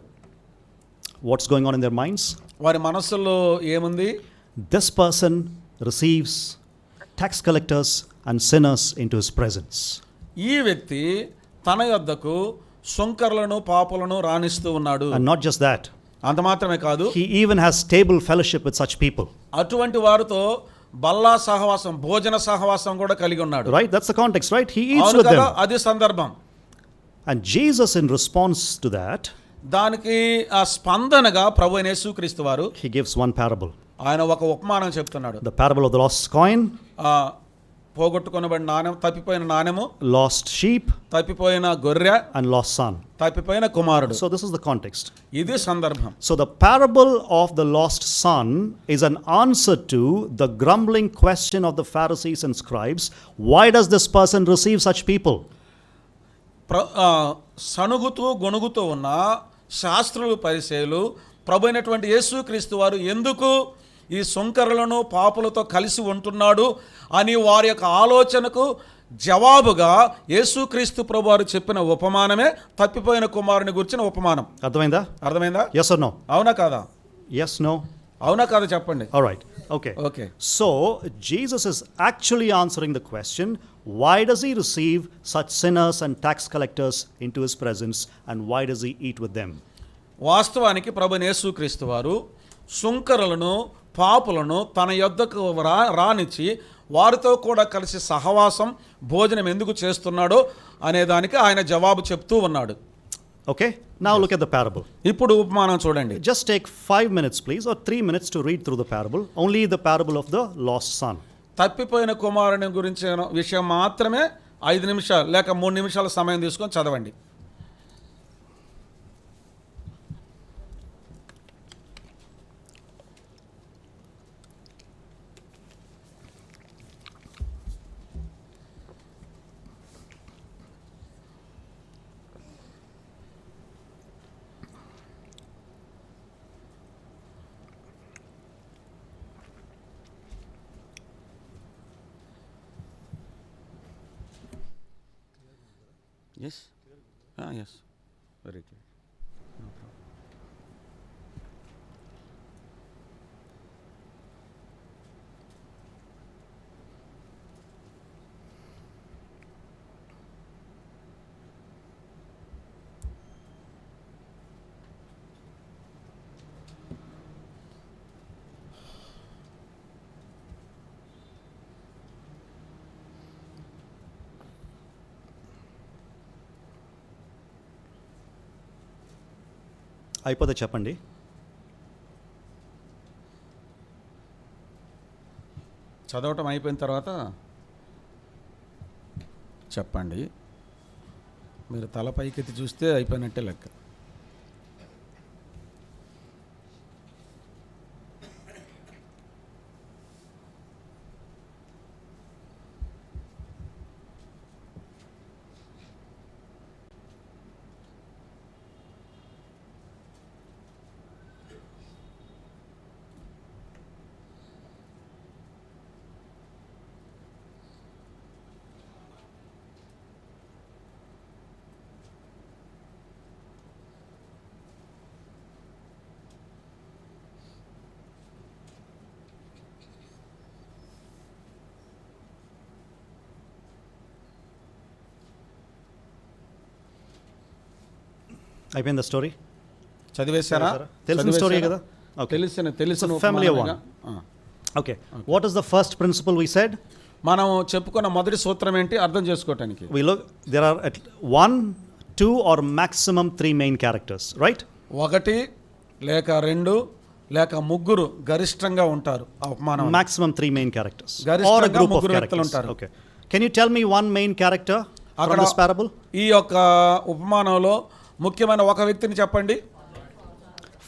Speaker 1: What's going on in their minds?
Speaker 2: వారి మనస్సులో ఏముంది?
Speaker 1: This person receives tax collectors and sinners into his presence.
Speaker 2: ఈ వ్యక్తి తన యొద్దకు సుంకరులను పాపులను రాణిస్తూ ఉన్నాడు.
Speaker 1: And not just that,
Speaker 2: అంత మాత్రమే కాదు,
Speaker 1: he even has table fellowship with such people.
Speaker 2: అటువంటి వారితో బల్లా సహవాసం, భోజన సహవాసం కూడా కలిగి ఉన్నాడు.
Speaker 1: Right? That's the context, right? He eats
Speaker 2: అవును
Speaker 1: with
Speaker 2: కదా,
Speaker 1: them.
Speaker 2: అది సందర్భం.
Speaker 1: And Jesus, in response to that,
Speaker 2: దానికి ఆ స్పందనగా ప్రభువైన యేసుక్రీస్తు వారు
Speaker 1: he gives one parable.
Speaker 2: ఆయన ఒక ఉపమానం చెప్తున్నాడు.
Speaker 1: The parable of the lost coin,
Speaker 2: పోగొట్టుకొనబడిన నాణెం, తప్పిపోయిన నాణెము,
Speaker 1: lost sheep,
Speaker 2: తప్పిపోయిన గొర్రె,
Speaker 1: and lost son.
Speaker 2: తప్పిపోయిన కుమారుడు.
Speaker 1: So this is the context.
Speaker 2: ఇది సందర్భం.
Speaker 1: So the parable of the lost son is an answer to the grumbling question of the Pharisees and scribes. Why does this person receive such people?
Speaker 2: సణుగుతూ గొణుగుతూ ఉన్న శాస్త్రులు పరిసయ్యులు ప్రభు అయినటువంటి యేసుక్రీస్తు వారు ఎందుకు ఈ సుంకరులను పాపులతో కలిసి ఉంటున్నాడు అని వారి యొక్క ఆలోచనకు జవాబుగా యేసుక్రీస్తు ప్రభు వారు చెప్పిన ఉపమానమే తప్పిపోయిన కుమారుని గురించిన ఉపమానం. అర్థమైందా?
Speaker 1: Yes or no?
Speaker 2: అవునా కాదా?
Speaker 1: Yes, no?
Speaker 2: అవునా కాదా చెప్పండి.
Speaker 1: All right. Okay. So Jesus is actually answering the question, why does he receive such sinners and tax collectors into his presence, and why does he eat with them?
Speaker 2: వాస్తవానికి ప్రభువైన యేసుక్రీస్తు వారు సుంకరులను పాపులను తన యొద్దకు రానిచ్చి వారితో కూడా కలిసి సహవాసం, భోజనం ఎందుకు చేస్తున్నాడో అనే దానికి ఆయన జవాబు చెప్తూ ఉన్నాడు.
Speaker 1: Okay, now look at the parable.
Speaker 2: ఇప్పుడు ఉపమానం చూడండి.
Speaker 1: Just take 5 minutes please, or 3 minutes to read through the parable. Only the parable of the lost son.
Speaker 2: తప్పిపోయిన కుమారుని గురించిన విషయం మాత్రమే 5 నిమిషాలు లేక 3 నిమిషాల సమయం తీసుకొని చదవండి. Yes? Yes. Very clear. No problem.
Speaker 1: అయిపోతే చెప్పండి.
Speaker 2: చదవటం అయిపోయిన తర్వాత చెప్పండి. మీరు తల పైకెత్తి చూస్తే అయిపోయినట్టే లెక్క.
Speaker 1: అయిపోయింది స్టోరీ.
Speaker 2: చదివేశారా?
Speaker 1: తెలిసిన స్టోరీ కదా.
Speaker 2: తెలిసిన
Speaker 1: familiar one. Okay. What is the first principle we said?
Speaker 2: మనం చెప్పుకున్న మొదటి సూత్రం ఏంటి అర్థం చేసుకోవటానికి?
Speaker 1: We look, there are at 1, 2 or maximum 3 main characters, right?
Speaker 2: 1 లేక 2 లేక 3 గరిష్టంగా ఉంటారు ఆ ఉపమానం.
Speaker 1: Maximum 3 main characters or a group of characters. Okay. Can you tell me one main character from this parable?
Speaker 2: ఈ యొక్క ఉపమానంలో ముఖ్యమైన ఒక వ్యక్తిని చెప్పండి.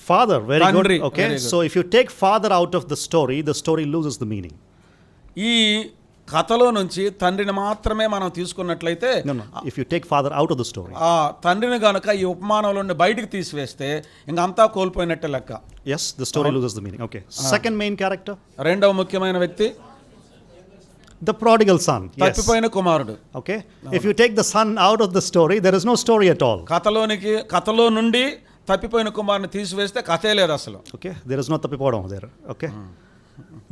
Speaker 1: Father. Very good. Okay.
Speaker 2: Very good.
Speaker 1: So if you take father out of the story loses the meaning.
Speaker 2: ఈ కథలో నుంచి తండ్రిని మాత్రమే మనం తీసుకున్నట్లయితే,
Speaker 1: No. If you take father out of the story.
Speaker 2: ఆ తండ్రిని గనక ఈ ఉపమానంలో నుండి బయటికి తీసివేస్తే ఇంకంతా కోల్పోయినట్టే లెక్క.
Speaker 1: Yes, the story loses the meaning. Okay. Second main character.
Speaker 2: రెండవ ముఖ్యమైన వ్యక్తి
Speaker 1: The prodigal son. Yes.
Speaker 2: తప్పిపోయిన కుమారుడు.
Speaker 1: Okay. If you take the son out of the story, there is no story at all.
Speaker 2: కథలో నుండి తప్పిపోయిన కుమారుని తీసివేస్తే కథే లేదు అసలు.
Speaker 1: Okay. There is no tappipadam there. Okay.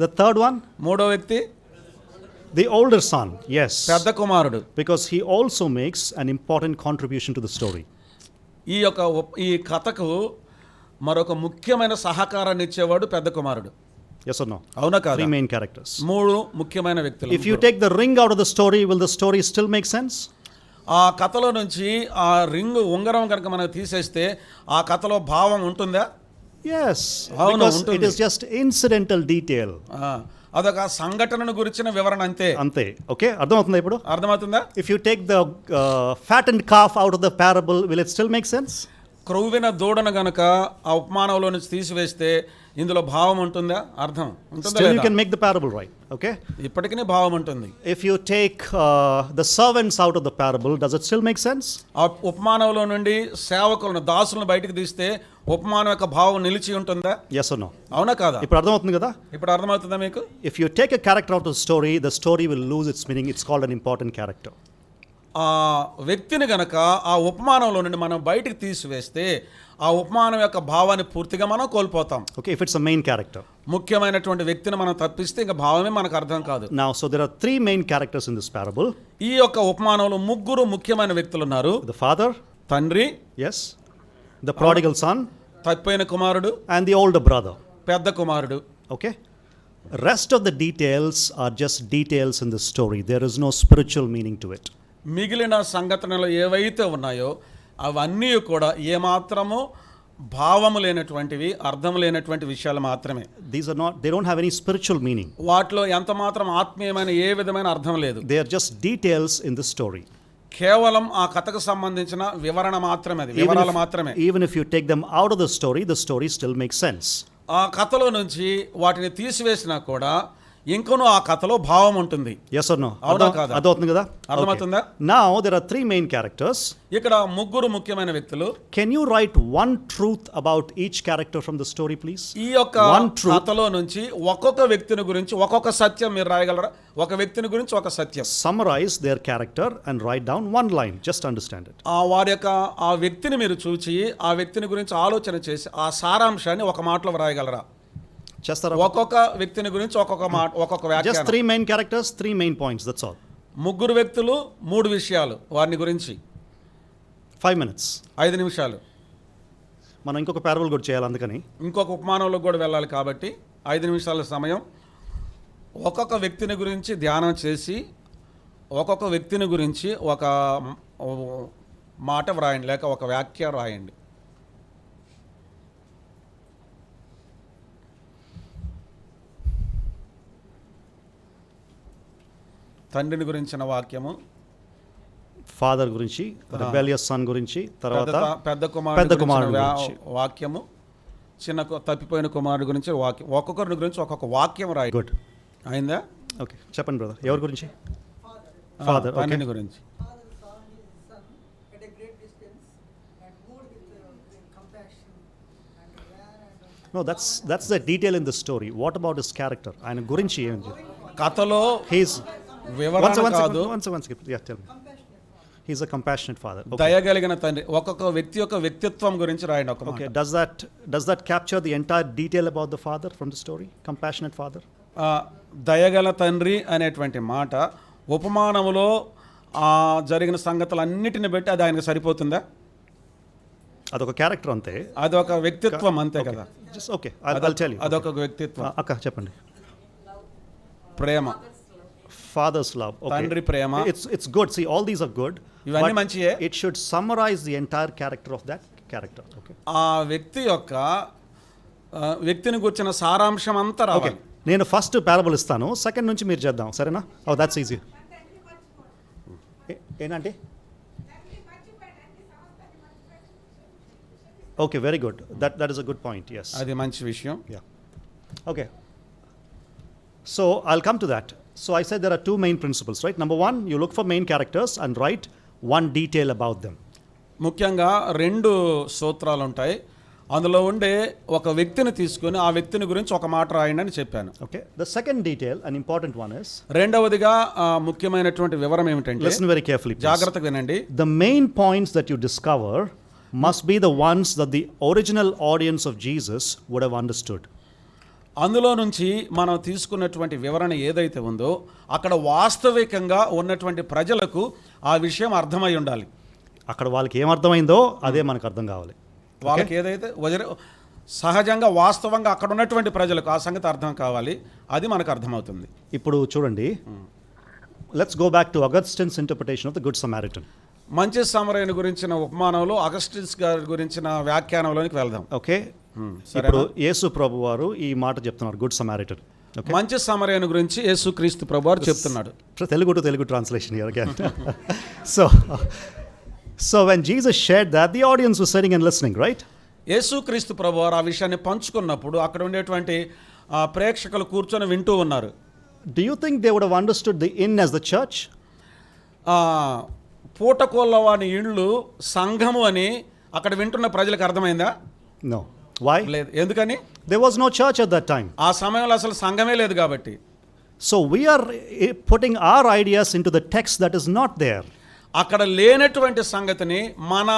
Speaker 1: The third one.
Speaker 2: మూడో వ్యక్తి
Speaker 1: The older son. Yes.
Speaker 2: పెద్ద కుమారుడు.
Speaker 1: Because he also makes an important contribution to the story.
Speaker 2: ఈ కథకు మరొక ముఖ్యమైన సహకారాన్ని ఇచ్చేవాడు పెద్ద కుమారుడు.
Speaker 1: Yes or no?
Speaker 2: అవునా కాదా?
Speaker 1: Three main characters.
Speaker 2: మూడు ముఖ్యమైన వ్యక్తులు.
Speaker 1: If you take the ring out of the story, will the story still make sense?
Speaker 2: ఆ కథలో నుంచి ఆ ఉంగరం కనుక మనం తీసేస్తే ఆ కథలో భావం ఉంటుందా?
Speaker 1: Yes.
Speaker 2: అవును,
Speaker 1: Because
Speaker 2: ఉంటుంది.
Speaker 1: it is just incidental detail.
Speaker 2: అదొక సంఘటనను గురించిన వివరణ అంతే.
Speaker 1: అంతే. ఓకే, అర్థమవుతుందా ఇప్పుడు?
Speaker 2: అర్థమవుతుందా?
Speaker 1: If you take the fattened calf out of the parable, will it still make sense?
Speaker 2: క్రొవ్విన దూడను గనక ఆ ఉపమానంలో నుంచి తీసివేస్తే ఇందులో భావం ఉంటుందా? అర్థం ఉంటుందా?
Speaker 1: Still you can make the parable right. Okay.
Speaker 2: ఇప్పటికీ భావం ఉంటుంది.
Speaker 1: If you take the servants out of the parable, does it still make sense?
Speaker 2: ఆ ఉపమానంలో నుండి సేవకులను దాసులను బయటికి తీస్తే ఉపమానం యొక్క భావం నిలిచి ఉంటుందా?
Speaker 1: Yes or no?
Speaker 2: అవునా కాదా?
Speaker 1: ఇప్పుడు అర్థమవుతుంది కదా?
Speaker 2: ఇప్పుడు అర్థమవుతుందా మీకు?
Speaker 1: If you take a character out of the story will lose its meaning. It's called an important character.
Speaker 2: ఆ వ్యక్తిని గనక ఆ ఉపమానంలో నుండి మనం బయటికి తీసివేస్తే ఆ ఉపమానం యొక్క భావాన్ని పూర్తిగా మనం కోల్పోతాం.
Speaker 1: Okay, if it's a main character.
Speaker 2: ముఖ్యమైనటువంటి వ్యక్తిని మనం తప్పిస్తే ఇంకా భావమే మనకు అర్థం కాదు.
Speaker 1: Now, so there are three main characters in this parable.
Speaker 2: ఈ యొక్క ఉపమానంలో ముగ్గురు ముఖ్యమైన వ్యక్తులు ఉన్నారు.
Speaker 1: The father,
Speaker 2: తండ్రి,
Speaker 1: yes, the prodigal son,
Speaker 2: తప్పిపోయిన కుమారుడు,
Speaker 1: and the older brother.
Speaker 2: పెద్ద కుమారుడు.
Speaker 1: Okay. Rest of the details are just details in the story. There is no spiritual meaning to it.
Speaker 2: మిగిలిన సంఘటనలు ఏవైతే ఉన్నాయో అవన్నీ కూడా ఏమాత్రము భావము లేనటువంటివి, అర్థం లేనటువంటి విషయాలు మాత్రమే.
Speaker 1: They don't have any spiritual meaning.
Speaker 2: వాటిలో ఎంత మాత్రం ఆత్మీయమైన ఏ విధమైన అర్థం లేదు.
Speaker 1: They are just details in the story.
Speaker 2: కేవలం ఆ కథకు సంబంధించిన వివరణ మాత్రమే, అది వివరాలు మాత్రమే.
Speaker 1: Even if you take them out of the story still makes sense.
Speaker 2: ఆ కథలో నుంచి వాటిని తీసివేసినా కూడా ఇంకనూ ఆ కథలో భావం ఉంటుంది.
Speaker 1: Yes or no?
Speaker 2: అవునా కాదా?
Speaker 1: అర్థమవుతుంది కదా?
Speaker 2: అర్థమవుతుందా?
Speaker 1: Now there are three main characters.
Speaker 2: ఇక్కడ ముగ్గురు ముఖ్యమైన వ్యక్తులు.
Speaker 1: Can you write one truth about each character from the story, please?
Speaker 2: ఈ యొక్క కథలో నుంచి ఒక్కొక్క వ్యక్తిని గురించి ఒక్కొక్క సత్యం మీరు రాయగలరా? ఒక వ్యక్తిని గురించి ఒక సత్యం.
Speaker 1: Summarize their character and write down one line. Just understand it.
Speaker 2: వారి యొక్క ఆ వ్యక్తిని మీరు చూచి ఆ వ్యక్తిని గురించి ఆలోచన చేసి ఆ సారాంశాన్ని ఒక మాటలో రాయగలరా? ఒక్కొక్క వ్యక్తిని గురించి ఒక్కొక్క మాట, ఒక్కొక్క వ్యాఖ్యానం.
Speaker 1: Just three main characters, three main points, that's all.
Speaker 2: ముగ్గురు వ్యక్తులు, మూడు విషయాలు వారిని గురించి.
Speaker 1: 5 minutes.
Speaker 2: 5 నిమిషాలు.
Speaker 1: మనం ఇంకొక పారబుల్ కూడా చేయాలి, అందుకని
Speaker 2: ఇంకొక ఉపమానంలో కూడా వెళ్ళాలి కాబట్టి 5 నిమిషాల సమయం. ఒక్కొక్క వ్యక్తిని గురించి ధ్యానం చేసి ఒక్కొక్క వ్యక్తిని గురించి ఒక మాట వ్రాయండి, లేక ఒక వ్యాఖ్య రాయండి. తండ్రిని గురించిన వాక్యము,
Speaker 1: ఫాదర్ గురించి, రెబెలియస్ సన్ గురించి, తర్వాత
Speaker 2: పెద్ద కుమారుడు వాక్యము, చిన్న తప్పిపోయిన కుమారుడు గురించి వాక్యం. ఒక్కొక్కరి గురించి ఒక్కొక్క వాక్యం రాయి.
Speaker 1: గుడ్,
Speaker 2: అయిందా?
Speaker 1: ఓకే, చెప్పండి బ్రదర్. ఎవరి గురించి? ఫాదర్.
Speaker 2: తండ్రిని గురించి.
Speaker 1: No, that's the detail in the story. What about his character? ఆయన గురించి ఏంటి?
Speaker 2: కథలో
Speaker 1: he's
Speaker 2: వివరణ కాదు.
Speaker 1: One second. Yeah, tell me. He's a compassionate father. Okay.
Speaker 2: దయగలిగిన తండ్రి. ఒక్కొక్క వ్యక్తి యొక్క వ్యక్తిత్వం గురించి రాయండి ఒక మాట.
Speaker 1: Okay, does that capture the entire detail about the father from the story? Compassionate father.
Speaker 2: దయగల తండ్రి అనేటువంటి మాట ఉపమానములో జరిగిన సంగతులన్నిటిని బట్టి అది ఆయనకు సరిపోతుందా?
Speaker 1: అదొక క్యారెక్టర్ అంతే,
Speaker 2: అదొక వ్యక్తిత్వం అంతే కదా.
Speaker 1: Okay, I'll tell you.
Speaker 2: అదొక వ్యక్తిత్వం.
Speaker 1: అక్క చెప్పండి.
Speaker 2: ప్రేమ,
Speaker 1: father's love. Okay.
Speaker 2: తండ్రి ప్రేమ.
Speaker 1: It's good. See, all these are good.
Speaker 2: ఇవన్నీ మంచియే.
Speaker 1: It should summarize the entire character of that character. Okay.
Speaker 2: ఆ వ్యక్తి యొక్క వ్యక్తిని గురించిన సారాంశం అంతా రావాలి.
Speaker 1: నేను ఫస్ట్ పారబుల్ ఇస్తాను, సెకండ్ నుంచి మీరు చేద్దాం, సరేనా? Oh that's easy. ఏంటంటే okay, very good. That is a good point. Yes,
Speaker 2: అది మంచి విషయం.
Speaker 1: Yeah, okay. So I'll come to that. So I said there are two main principles, right? Number one, you look for main characters and write one detail about them.
Speaker 2: ముఖ్యంగా రెండు సూత్రాలు ఉంటాయి. అందులో ఉండే ఒక వ్యక్తిని తీసుకొని ఆ వ్యక్తిని గురించి ఒక మాట రాయండి అని చెప్పాను.
Speaker 1: Okay. The second detail, an important one is,
Speaker 2: రెండవదిగా ముఖ్యమైనటువంటి వివరం ఏమిటంటే,
Speaker 1: listen very carefully, please.
Speaker 2: జాగ్రత్తగా వినండి.
Speaker 1: The main points that you discover must be the ones that the original audience of Jesus would have understood.
Speaker 2: అందులో నుంచి మనం తీసుకున్నటువంటి వివరణ ఏదైతే ఉందో అక్కడ వాస్తవికంగా ఉన్నటువంటి ప్రజలకు ఆ విషయం అర్థమై ఉండాలి.
Speaker 1: అక్కడ వాళ్ళకి ఏం అర్థమైందో అదే మనకు అర్థం కావాలి.
Speaker 2: వాళ్ళకి ఏదైతే సహజంగా వాస్తవంగా అక్కడ ఉన్నటువంటి ప్రజలకు ఆ సంగతి అర్థం కావాలి, అది మనకు అర్థమవుతుంది.
Speaker 1: ఇప్పుడు చూడండి, let's go back to Augustine's interpretation of the good Samaritan.
Speaker 2: మంచి సమరయుని గురించిన ఉపమానంలో అగస్టిన్స్ గారి గురించిన వ్యాఖ్యానంలోనికి వెళ్దాం.
Speaker 1: ఓకే, ఇప్పుడు యేసు ప్రభు వారు ఈ మాట చెప్తున్నారు, గుడ్ సమరిటన్.
Speaker 2: మంచి సమరయుని గురించి యేసుక్రీస్తు ప్రభు వారు చెప్తున్నాడు.
Speaker 1: Telugu to Telugu translation here again. So when Jesus shared that, the audience was sitting and listening, right?
Speaker 2: యేసుక్రీస్తు ప్రభు వారు ఆ విషయాన్ని పంచుకున్నప్పుడు అక్కడ ఉండేటువంటి ప్రేక్షకులు కూర్చొని వింటూ ఉన్నారు.
Speaker 1: Do you think they would have understood the inn as the church?
Speaker 2: పూటకోళ్ళవాని ఇండ్లు సంఘము అని అక్కడ వింటున్న ప్రజలకు అర్థమైందా?
Speaker 1: No. Why?
Speaker 2: లేదు. ఎందుకని?
Speaker 1: There was no church at that time.
Speaker 2: ఆ సమయంలో అసలు సంఘమే లేదు కాబట్టి.
Speaker 1: So we are putting our ideas into the text that is not there.
Speaker 2: అక్కడ లేనటువంటి సంగతిని మన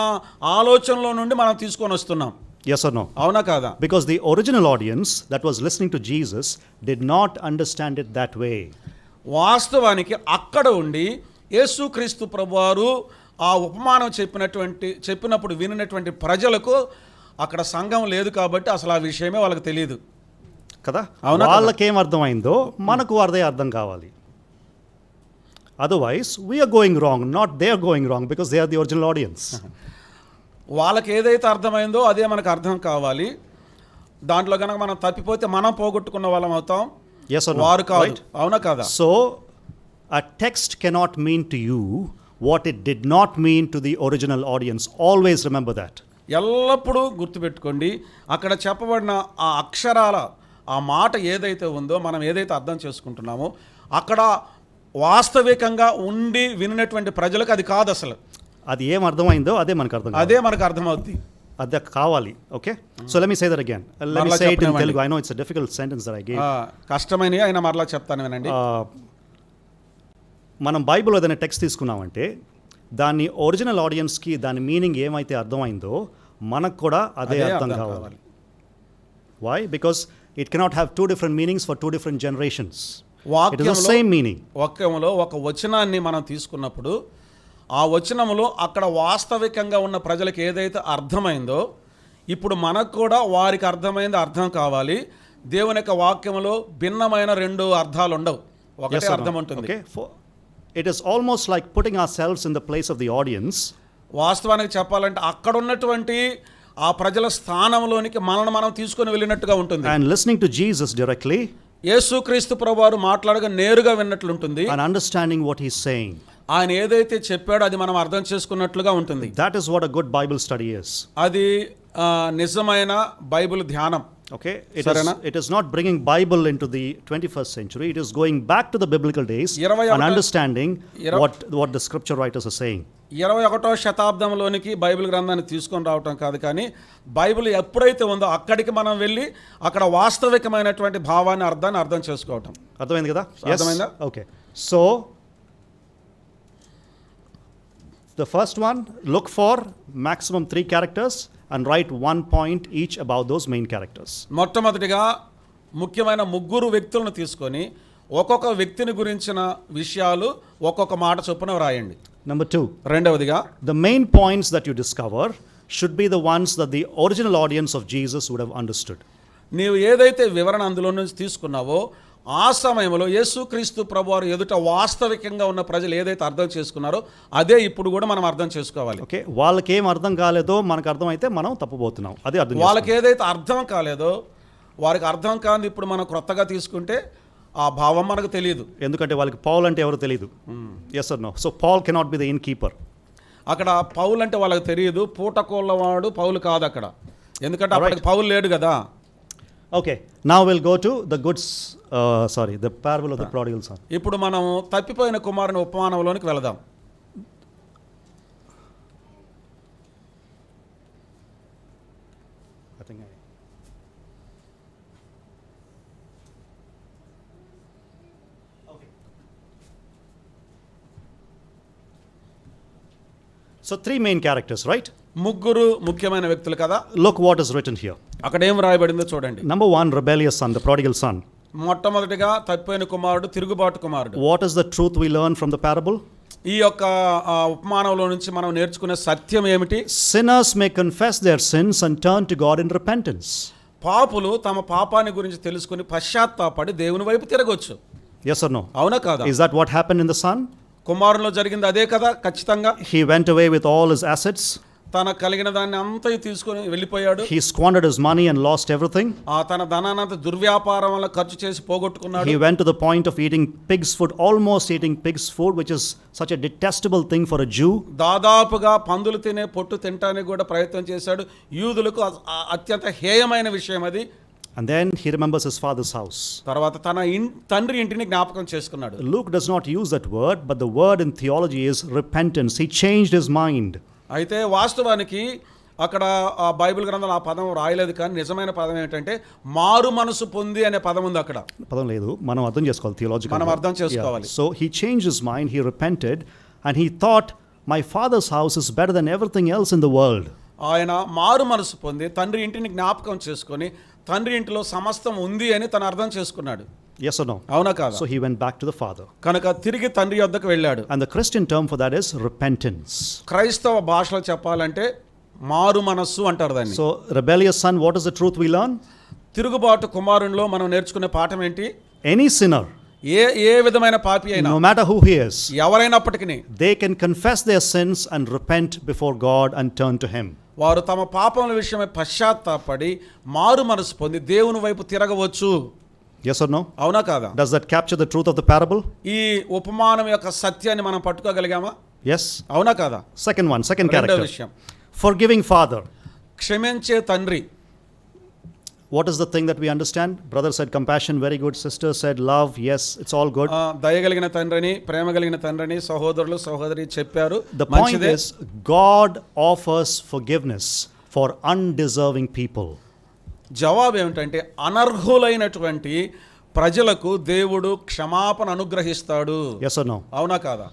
Speaker 2: ఆలోచనలో నుండి మనం తీసుకొని వస్తున్నాం.
Speaker 1: Yes or no?
Speaker 2: అవునా కాదా?
Speaker 1: Because the original audience that was listening to Jesus did not understand it that way.
Speaker 2: వాస్తవానికి అక్కడ ఉండి యేసుక్రీస్తు ప్రభువారు ఆ ఉపమానం చెప్పినప్పుడు వినినటువంటి ప్రజలకు అక్కడ సంఘం లేదు కాబట్టి అసలు ఆ విషయమే వాళ్ళకి తెలియదు
Speaker 1: కదా.
Speaker 2: అవునా?
Speaker 1: వాళ్ళకేం అర్థమైందో మనకు అదే అర్థం కావాలి. Otherwise, we are going wrong, not they are going wrong, because they are the original audience.
Speaker 2: వాళ్ళకి ఏదైతే అర్థమైందో అదే మనకు అర్థం కావాలి. దాంట్లో కనుక మనం తప్పిపోతే మనం పోగొట్టుకున్న వాళ్ళం అవుతాం.
Speaker 1: Yes or no?
Speaker 2: వారు కాదు.
Speaker 1: Right?
Speaker 2: అవునా కదా?
Speaker 1: So, a text cannot mean to you what it did not mean to the original audience. Always remember that.
Speaker 2: ఎల్లప్పుడూ గుర్తుపెట్టుకోండి, అక్కడ చెప్పబడిన ఆ అక్షరాల ఆ మాట ఏదైతే ఉందో మనం ఏదైతే అర్థం చేసుకుంటున్నామో అక్కడ వాస్తవికంగా ఉండి వినినటువంటి ప్రజలకు అది కాదు. అసలు
Speaker 1: అది ఏం అర్థమైందో అదే మనకు అర్థం
Speaker 2: అదే మనకు అర్థమవుద్ది.
Speaker 1: అదే కావాలి. Okay, so let me say that again. Let me say it in Telugu. I know it's a difficult sentence that I gave.
Speaker 2: కష్టమైన అయినా మరలా చెప్తాను వినండి.
Speaker 1: మనం బైబిల్ ఏదైనా టెక్స్ట్ తీసుకున్నామంటే దాన్ని ఒరిజినల్ ఆడియన్స్కి దాని మీనింగ్ ఏమైతే అర్థమైందో మనకు కూడా అదే అర్థం కావాలి. Why? Because it cannot have two different meanings for two different generations. It is the same meaning.
Speaker 2: వాక్యంలో ఒక వచనాన్ని మనం తీసుకున్నప్పుడు ఆ వచనంలో అక్కడ వాస్తవికంగా ఉన్న ప్రజలకు ఏదైతే అర్థమైందో ఇప్పుడు మనకు కూడా వారికి అర్థమైంది అర్థం కావాలి. దేవుని యొక్క వాక్యంలో భిన్నమైన రెండు అర్థాలు ఉండవు, ఒకటే అర్థం ఉంటుంది.
Speaker 1: Okay? It is almost like putting ourselves in the place of the audience.
Speaker 2: వాస్తవానికి చెప్పాలంటే అక్కడ ఉన్నటువంటి ఆ ప్రజల స్థానంలోనికి మనల్ని మనం తీసుకొని వెళ్ళినట్టుగా ఉంటుంది.
Speaker 1: And listening to Jesus directly.
Speaker 2: యేసుక్రీస్తు ప్రభువారు మాట్లాడగా నేరుగా విన్నట్లుంటుంది.
Speaker 1: And understanding what he's saying.
Speaker 2: ఆయన ఏదైతే చెప్పాడో అది మనం అర్థం చేసుకున్నట్లుగా ఉంటుంది.
Speaker 1: That is what a good Bible study is.
Speaker 2: అది నిజమైన బైబిల్ ధ్యానం.
Speaker 1: Okay, it is not bringing Bible into the 21st century. It is going back to the biblical days and understanding what the scripture writers are saying.
Speaker 2: 21వ శతాబ్దంలోనికి Bible గ్రంథాన్ని తీసుకొని రావటం కాదు, కానీ Bible ఎప్పుడైతే ఉందో అక్కడికి మనం వెళ్ళి అక్కడ వాస్తవికమైనటువంటి భావాన్ని అర్థాన్ని అర్థం చేసుకోవటం.
Speaker 1: అర్థమైంది కదా?
Speaker 2: అర్థమైందా?
Speaker 1: Okay, so the first one, look for maximum 3 characters and write 1 point each about those main characters.
Speaker 2: మొట్టమొదటిగా ముఖ్యమైన 3 వ్యక్తులను తీసుకొని ఒక్కొక్క వ్యక్తిని గురించిన విషయాలు ఒక్కొక్క మాట చొప్పున రాయండి.
Speaker 1: Number 2,
Speaker 2: రెండవదిగా
Speaker 1: the main points that you discover should be the ones that the original audience of Jesus would have understood.
Speaker 2: నీవు ఏదైతే వివరణ అందులో నుంచి తీసుకున్నావో ఆ సమయంలో యేసుక్రీస్తు ప్రభువారు ఎదుట వాస్తవికంగా ఉన్న ప్రజలు ఏదైతే అర్థం చేసుకున్నారో అదే ఇప్పుడు కూడా మనం అర్థం చేసుకోవాలి.
Speaker 1: ఓకే, వాళ్ళకి ఏం అర్థం కాలేదో మనకు అర్థమైతే మనం తప్పుపోతున్నాం. అదే అర్థం.
Speaker 2: వాళ్ళకి ఏదైతే అర్థం కాలేదో వారికి అర్థం కాదు ఇప్పుడు మనం క్రొత్తగా తీసుకుంటే ఆ భావం మనకు తెలియదు.
Speaker 1: ఎందుకంటే వాళ్ళకి పౌల్ అంటే ఎవరు తెలియదు. Yes or no? So Paul cannot be the innkeeper.
Speaker 2: అక్కడ పౌల్ అంటే వాళ్ళకి తెలియదు. పూటకోళ్ళవాడు పౌలు కాదు అక్కడ, ఎందుకంటే అప్పటికి పౌలు లేడు కదా.
Speaker 1: Okay, now we'll go to the the parable of the prodigal son.
Speaker 2: ఇప్పుడు మనం తప్పిపోయిన కుమారుని ఉపమానంలోనికి వెళదాం.
Speaker 1: I think So, three main characters, right?
Speaker 2: ముగ్గురు ముఖ్యమైన వ్యక్తులు కదా.
Speaker 1: Look what is written here.
Speaker 2: అక్కడ ఏం రాయబడిందో చూడండి.
Speaker 1: Number one, rebellious son, the prodigal son.
Speaker 2: మొట్టమొదటిగా తప్పిపోయిన కుమారుడు, తిరుగుబాటు కుమారుడు.
Speaker 1: What is the truth we learn from the parable?
Speaker 2: ఈ యొక్క ఉపమానంలో నుంచి మనం నేర్చుకునే సత్యం ఏమిటి?
Speaker 1: Sinners may confess their sins and turn to God in repentance.
Speaker 2: పాపులు తమ పాపాన్ని గురించి తెలుసుకుని పశ్చాత్తాపడి దేవుని వైపు తిరగొచ్చు.
Speaker 1: Yes or no?
Speaker 2: అవునా కాదా?
Speaker 1: Is that what happened in the son?
Speaker 2: కుమారునిలో జరిగింది అదే కదా. ఖచ్చితంగా
Speaker 1: He went away with all his assets.
Speaker 2: తన కలిగిన దాన్ని అంతా తీసుకొని వెళ్ళిపోయాడు.
Speaker 1: He squandered his money and lost everything.
Speaker 2: తన ధనానంతా దుర్వ్యాపారం వల్ల ఖర్చు చేసి పోగొట్టుకున్నాడు.
Speaker 1: He went to the point of eating pig's food, almost eating pig's food, which is such a detestable thing for a Jew.
Speaker 2: దాదాపుగా పందులు తినే పొట్టు తినడానికి కూడా ప్రయత్నం చేశాడు. యూదులకు అత్యంత హేయమైన విషయం అది.
Speaker 1: And then he remembers his father's house.
Speaker 2: తర్వాత తన తండ్రి ఇంటిని జ్ఞాపకం చేసుకున్నాడు.
Speaker 1: Luke does not use that word, but the word in theology is repentance. He changed his mind.
Speaker 2: అయితే వాస్తవానికి అక్కడ ఆ బైబిల్ గ్రంథంలో ఆ పదం రాయలేదు, కానీ నిజమైన పదం ఏంటంటే మారు మనసు పొంది అనే పదం ఉంది అక్కడ.
Speaker 1: పదం లేదు, మనం అర్థం చేసుకోవాలి థియాలజికల్.
Speaker 2: మనం అర్థం చేసుకోవాలి.
Speaker 1: So he changed his mind, he repented, and he thought my father's house is better than everything else in the world.
Speaker 2: ఆయన మారు మనసు పొంది తండ్రి ఇంటిని జ్ఞాపకం చేసుకొని తండ్రి ఇంటిలో సమస్తం ఉంది అని తను అర్థం చేసుకున్నాడు.
Speaker 1: Yes or no?
Speaker 2: అవునా కాదా?
Speaker 1: So he went back to the father.
Speaker 2: కనుక తిరిగి తండ్రి వద్దకు వెళ్ళాడు.
Speaker 1: And the Christian term for that is repentance.
Speaker 2: క్రైస్తవ భాషలో చెప్పాలంటే మారు మనస్సు అంటారు దాన్ని.
Speaker 1: So rebellious son, what is the truth we learn?
Speaker 2: తిరుగుబాటు కుమారునిలో మనం నేర్చుకునే పాఠం ఏంటి?
Speaker 1: Any sinner,
Speaker 2: ఏ విధమైన పాపి అయినా,
Speaker 1: no matter who he is,
Speaker 2: ఎవరైనప్పటికీ
Speaker 1: they can confess their sins and repent before God and turn to him.
Speaker 2: వారు తమ పాపముల విషయమై పశ్చాత్తాపడి మారు మనసు పొంది దేవుని వైపు తిరగవచ్చు.
Speaker 1: Yes or no?
Speaker 2: అవునా కాదా?
Speaker 1: Does that capture the truth of the parable?
Speaker 2: ఈ ఉపమానం యొక్క సత్యాన్ని మనం పట్టుకోగలిగామా?
Speaker 1: Yes.
Speaker 2: అవునా కాదా?
Speaker 1: Second
Speaker 2: రెండో
Speaker 1: character.
Speaker 2: విషయం,
Speaker 1: Forgiving father.
Speaker 2: క్షమించే తండ్రి.
Speaker 1: What is the thing that we understand? Brother said compassion, very good. Sister said love, yes, it's all good.
Speaker 2: దయగలిగిన తండ్రిని, ప్రేమ కలిగిన తండ్రిని సహోదరులు సహోదరి చెప్పారు.
Speaker 1: The point is, God offers forgiveness for undeserving people.
Speaker 2: జవాబు ఏమిటంటే అనర్హులైనటువంటి ప్రజలకు దేవుడు క్షమాపణ అనుగ్రహిస్తాడు.
Speaker 1: Yes or no?
Speaker 2: అవునా కాదా?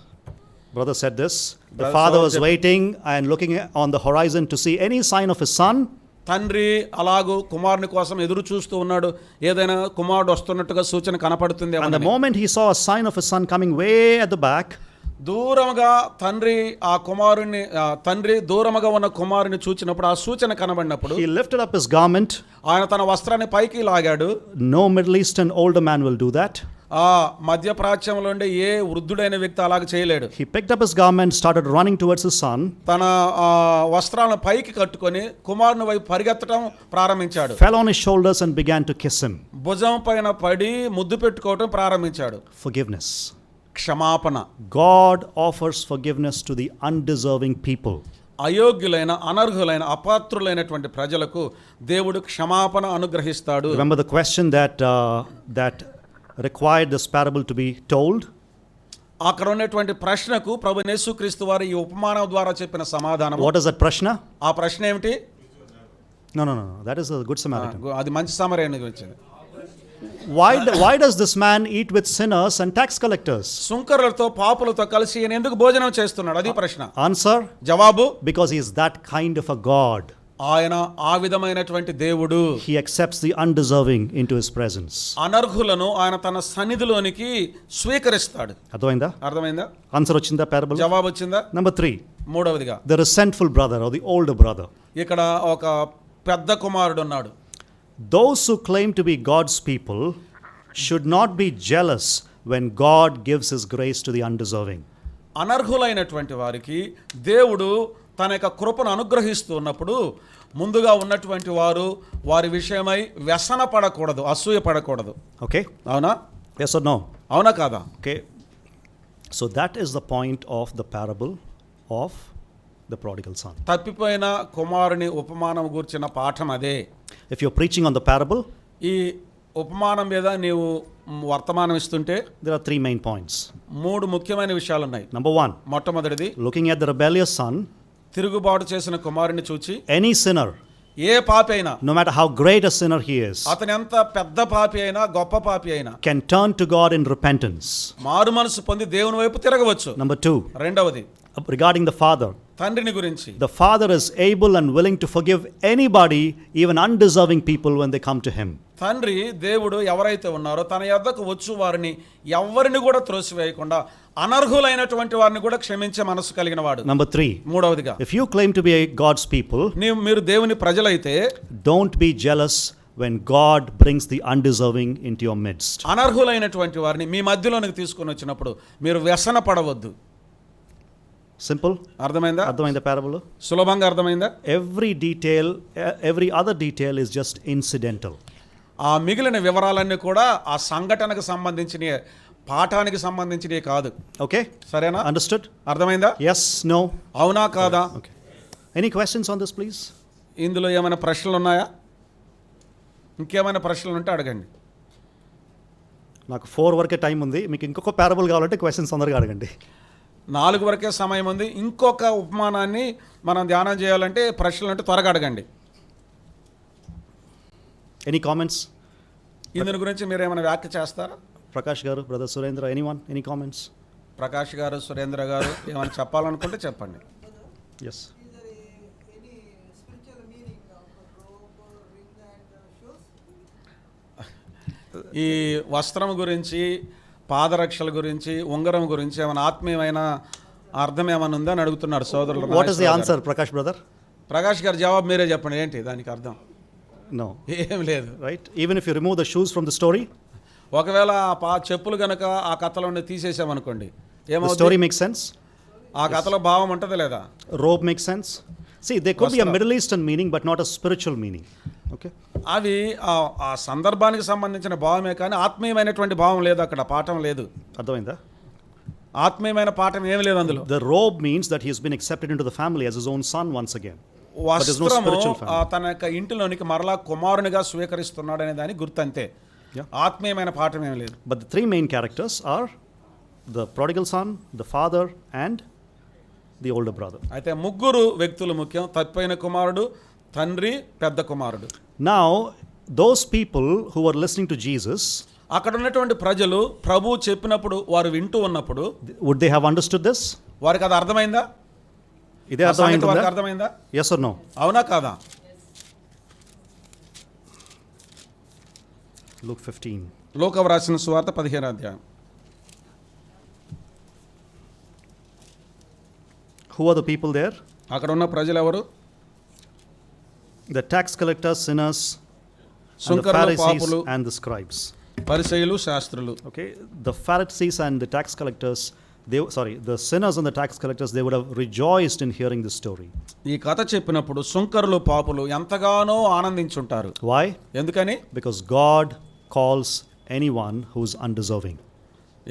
Speaker 1: Brother said this. The
Speaker 2: Brother
Speaker 1: father
Speaker 2: said
Speaker 1: was
Speaker 2: that-
Speaker 1: waiting and looking on the horizon to see any sign of his son.
Speaker 2: తండ్రి అలాగూ కుమారుని కోసం ఎదురు చూస్తూ ఉన్నాడు. ఏదైనా కుమారుడు వస్తున్నట్టుగా సూచన కనపడుతుంది.
Speaker 1: And the moment he saw a sign of his son coming way at the back,
Speaker 2: దూరముగా తండ్రి దూరముగా ఉన్న కుమారుని చూచినప్పుడు, ఆ సూచన కనబడినప్పుడు
Speaker 1: he lifted up his garment.
Speaker 2: ఆయన తన వస్త్రాన్ని పైకి లాగాడు.
Speaker 1: No Middle Eastern older man will do that.
Speaker 2: ఆ మధ్య ప్రాచ్యంలో ఉండే ఏ వృద్ధుడైన వ్యక్తి అలాగ చేయలేడు.
Speaker 1: He picked up his garment, started running towards his son.
Speaker 2: తన వస్త్రాలను పైకి కట్టుకొని కుమారుని వైపు పరిగెత్తడం ప్రారంభించాడు.
Speaker 1: Fell on his shoulders and began to kiss him.
Speaker 2: భుజం పైన పడి ముద్దు పెట్టుకోవటం ప్రారంభించాడు.
Speaker 1: Forgiveness.
Speaker 2: క్షమాపణ.
Speaker 1: God offers forgiveness to the undeserving people.
Speaker 2: అయోగ్యులైన, అనర్హులైన, అపాత్రులైనటువంటి ప్రజలకు దేవుడు క్షమాపణ అనుగ్రహిస్తాడు.
Speaker 1: Remember the question that required this parable to be told?
Speaker 2: అక్కడ ఉన్నటువంటి ప్రశ్నకు ప్రభు యేసుక్రీస్తు వారు ఈ ఉపమానం ద్వారా చెప్పిన సమాధానం.
Speaker 1: What is that prashna?
Speaker 2: ఆ ప్రశ్న ఏమిటి?
Speaker 1: No. That is a good Samaritan.
Speaker 2: అది మంచి సమరయానికి వచ్చింది.
Speaker 1: Why does this man eat with sinners and tax collectors?
Speaker 2: సుంకరులతో పాపులతో కలిసి ఈయన ఎందుకు భోజనం చేస్తున్నాడు? అది ప్రశ్న.
Speaker 1: Answer:
Speaker 2: జవాబు,
Speaker 1: because he is that kind of a God.
Speaker 2: ఆయన ఆ విధమైనటువంటి దేవుడు.
Speaker 1: He accepts the undeserving into his presence.
Speaker 2: అనర్హులను ఆయన తన సన్నిధిలోనికి స్వీకరిస్తాడు. అర్థమైందా?
Speaker 1: Answer వచ్చిందా parable?
Speaker 2: జవాబు వచ్చిందా?
Speaker 1: Number 3.
Speaker 2: మూడవదిగా,
Speaker 1: the resentful brother or the older brother.
Speaker 2: ఇక్కడ ఒక పెద్ద కుమారుడు ఉన్నాడు.
Speaker 1: Those who claim to be God's people should not be jealous when God gives his grace to the undeserving.
Speaker 2: అనర్హులైనటువంటి వారికి దేవుడు తన యొక్క కృపను అనుగ్రహిస్తూ ఉన్నప్పుడు ముందుగా ఉన్నటువంటి వారి విషయమై వ్యసన పడకూడదు, అసూయ పడకూడదు.
Speaker 1: Okay?
Speaker 2: అవునా?
Speaker 1: Yes or no?
Speaker 2: అవునా కాదా?
Speaker 1: Okay. So that is the point of the parable of the prodigal son.
Speaker 2: తప్పిపోయిన కుమారుని ఉపమానం గురించిన పాఠం అదే.
Speaker 1: If you're preaching on the parable,
Speaker 2: ఈ ఉపమానం మీద నీవు వర్తమానం ఇస్తుంటే
Speaker 1: there are 3 main points.
Speaker 2: 3 ముఖ్యమైన విషయాలు ఉన్నాయి.
Speaker 1: Number 1,
Speaker 2: మొట్టమొదటిది,
Speaker 1: looking at the rebellious son,
Speaker 2: తిరుగుబాటు చేసిన కుమారుని చూచి
Speaker 1: any sinner,
Speaker 2: ఏ పాపి అయినా,
Speaker 1: no matter how great a sinner he is,
Speaker 2: అతను ఎంత పెద్ద పాపి అయినా, గొప్ప పాపి అయినా,
Speaker 1: can turn to God in repentance.
Speaker 2: మారు మనసు పొంది దేవుని వైపు తిరగవచ్చు.
Speaker 1: Number 2,
Speaker 2: రెండవది,
Speaker 1: regarding the father,
Speaker 2: తండ్రిని గురించి.
Speaker 1: The Father is able and willing to forgive anybody, even undeserving people, when they come to Him.
Speaker 2: తండ్రి దేవుడు ఎవరైతే ఉన్నారో తన యొద్దకు వచ్చు వారిని ఎవరిని కూడా త్రోసివేయకుండా అనర్హులైనటువంటి వారిని కూడా క్షమించే మనసు కలిగిన వాడు.
Speaker 1: Number 3.
Speaker 2: మూడవదిగా,
Speaker 1: If you claim to be God's people,
Speaker 2: మీరు దేవుని ప్రజలైతే
Speaker 1: don't be jealous when God brings the undeserving into your midst.
Speaker 2: అనర్హులైనటువంటి వారిని మీ మధ్యలోనికి తీసుకొని వచ్చినప్పుడు మీరు వ్యసన పడవద్దు.
Speaker 1: Simple?
Speaker 2: అర్థమైందా?
Speaker 1: అర్థమైందా parable?
Speaker 2: సులభంగా అర్థమైందా?
Speaker 1: Every detail, every other detail is just incidental.
Speaker 2: ఆ మిగిలిన వివరాలన్నీ కూడా ఆ సంఘటనకు సంబంధించిన పాఠానికి సంబంధించినవి కాదు.
Speaker 1: Okay?
Speaker 2: సరేనా?
Speaker 1: Understood?
Speaker 2: అర్థమైందా?
Speaker 1: Yes? No?
Speaker 2: అవునా కాదా?
Speaker 1: Okay. Any questions on this, please?
Speaker 2: ఇందులో ఏమైనా ప్రశ్నలు ఉన్నాయా? ఇంకేమైనా ప్రశ్నలు ఉంటే అడగండి.
Speaker 1: నాకు 4 వరకే టైం ఉంది. మీకు ఇంకొక పారబుల్ కావాలంటే క్వశ్చన్స్ తొందరగా అడగండి.
Speaker 2: 4 వరకే సమయం ఉంది. ఇంకొక ఉపమానాన్ని మనం ధ్యానం చేయాలంటే ప్రశ్నలు అంటే త్వరగా అడగండి.
Speaker 1: Any comments?
Speaker 2: ఇందుని గురించి మీరు ఏమైనా వ్యాఖ్య చేస్తారా?
Speaker 1: ప్రకాష్ గారు, brother Surendra, anyone, any comments?
Speaker 2: Prakash గారు, సురేంద్ర గారు ఏమైనా చెప్పాలనుకుంటే చెప్పండి.
Speaker 1: ఎస్.
Speaker 2: ఈ వస్త్రం గురించి, పాదరక్షల గురించి, ఉంగరం గురించి ఏమైనా ఆత్మీయమైన అర్థం ఏమైనా ఉందా అని అడుగుతున్నారు సోదరులు.
Speaker 1: What is the answer Prakash brother?
Speaker 2: Prakash గారు జవాబు మీరే చెప్పండి. ఏంటి దానికి అర్థం?
Speaker 1: నో,
Speaker 2: ఏం లేదు.
Speaker 1: Right. Even if you remove the shoes from the story,
Speaker 2: ఒకవేళ చెప్పులు గనక ఆ కథలో తీసేసామనుకోండి,
Speaker 1: the
Speaker 2: ఏమవుతుంది?
Speaker 1: story makes sense.
Speaker 2: ఆ కథలో భావం ఉంటది లేదా?
Speaker 1: Robe makes sense. See, there could be a Middle Eastern meaning but not a spiritual meaning. Okay?
Speaker 2: అవి ఆ సందర్భానికి సంబంధించిన భావమే కానీ ఆత్మీయమైనటువంటి భావం లేదు, అక్కడ పాఠం లేదు.
Speaker 1: అర్థమైందా?
Speaker 2: ఆత్మీయమైన పాఠం ఏమి లేదు అందులో.
Speaker 1: The robe means that he has been accepted into the family as his own son once again.
Speaker 2: వస్త్రము తన యొక్క ఇంటిలోనికి మరలా కుమారునిగా స్వీకరిస్తున్నాడు అనే దాని గుర్తంతే. ఆత్మీయమైన పాఠం ఏమి లేదు.
Speaker 1: But the 3 main characters are the prodigal son, the father and the older brother.
Speaker 2: అయితే ముగ్గురు వ్యక్తులు ముఖ్యం. తప్పిపోయిన కుమారుడు, తండ్రి, పెద్ద కుమారుడు.
Speaker 1: Now, those people who were listening to Jesus,
Speaker 2: అక్కడ ఉన్నటువంటి ప్రజలు ప్రభు చెప్పినప్పుడు వారు వింటూ ఉన్నప్పుడు
Speaker 1: would they have understood this?
Speaker 2: వారికి అది అర్థమైందా?
Speaker 1: ఇదే
Speaker 2: వారికి అర్థమైందా?
Speaker 1: Yes or no?
Speaker 2: అవునా కాదా?
Speaker 1: Luke 15.
Speaker 2: లోక వ్రాసిన సువార్త 15వ అధ్యాయం.
Speaker 1: Who are the people there?
Speaker 2: అక్కడ ఉన్న ప్రజలు ఎవరు?
Speaker 1: The tax collectors, sinners, and the
Speaker 2: సుంకరులు,
Speaker 1: Pharisees
Speaker 2: పాపులు,
Speaker 1: and the scribes.
Speaker 2: పరిసయ్యులు, శాస్త్రులు.
Speaker 1: Okay, the Pharisees and the tax collectors, the sinners and the tax collectors, they would have rejoiced in hearing this story.
Speaker 2: ఈ కథ చెప్పినప్పుడు సుంకరులు, పాపులు ఎంతగానో ఆనందించుంటారు.
Speaker 1: Why?
Speaker 2: ఎందుకని?
Speaker 1: Because God calls anyone who's undeserving.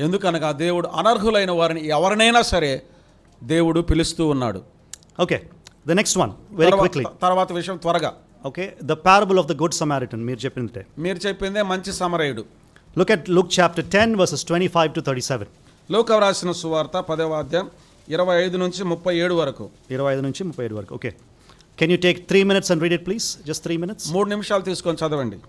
Speaker 2: ఎందుకనగా దేవుడు అనర్హులైన వారిని ఎవరినైనా సరే దేవుడు పిలుస్తూ ఉన్నాడు.
Speaker 1: Okay, the next one, very quickly.
Speaker 2: తర్వాత విషయం త్వరగా.
Speaker 1: Okay, the parable of the good Samaritan. మీరు చెప్పిందే.
Speaker 2: మీరు చెప్పిందే మంచి సమరయుడు.
Speaker 1: Look at Luke chapter 10 verses 25 to 37.
Speaker 2: లోక వ్రాసిన సువార్త 10వ అధ్యాయం 25 నుంచి 37 వరకు.
Speaker 1: 25 నుంచి 37 వరకు. Okay. Can you take 3 minutes and read it please? Just 3 minutes.
Speaker 2: 3 నిమిషాలు తీసుకొని చదవండి.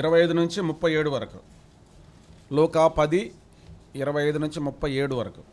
Speaker 2: 25 నుంచి 37 వరకు. లోక 10 25 నుంచి 37 వరకు.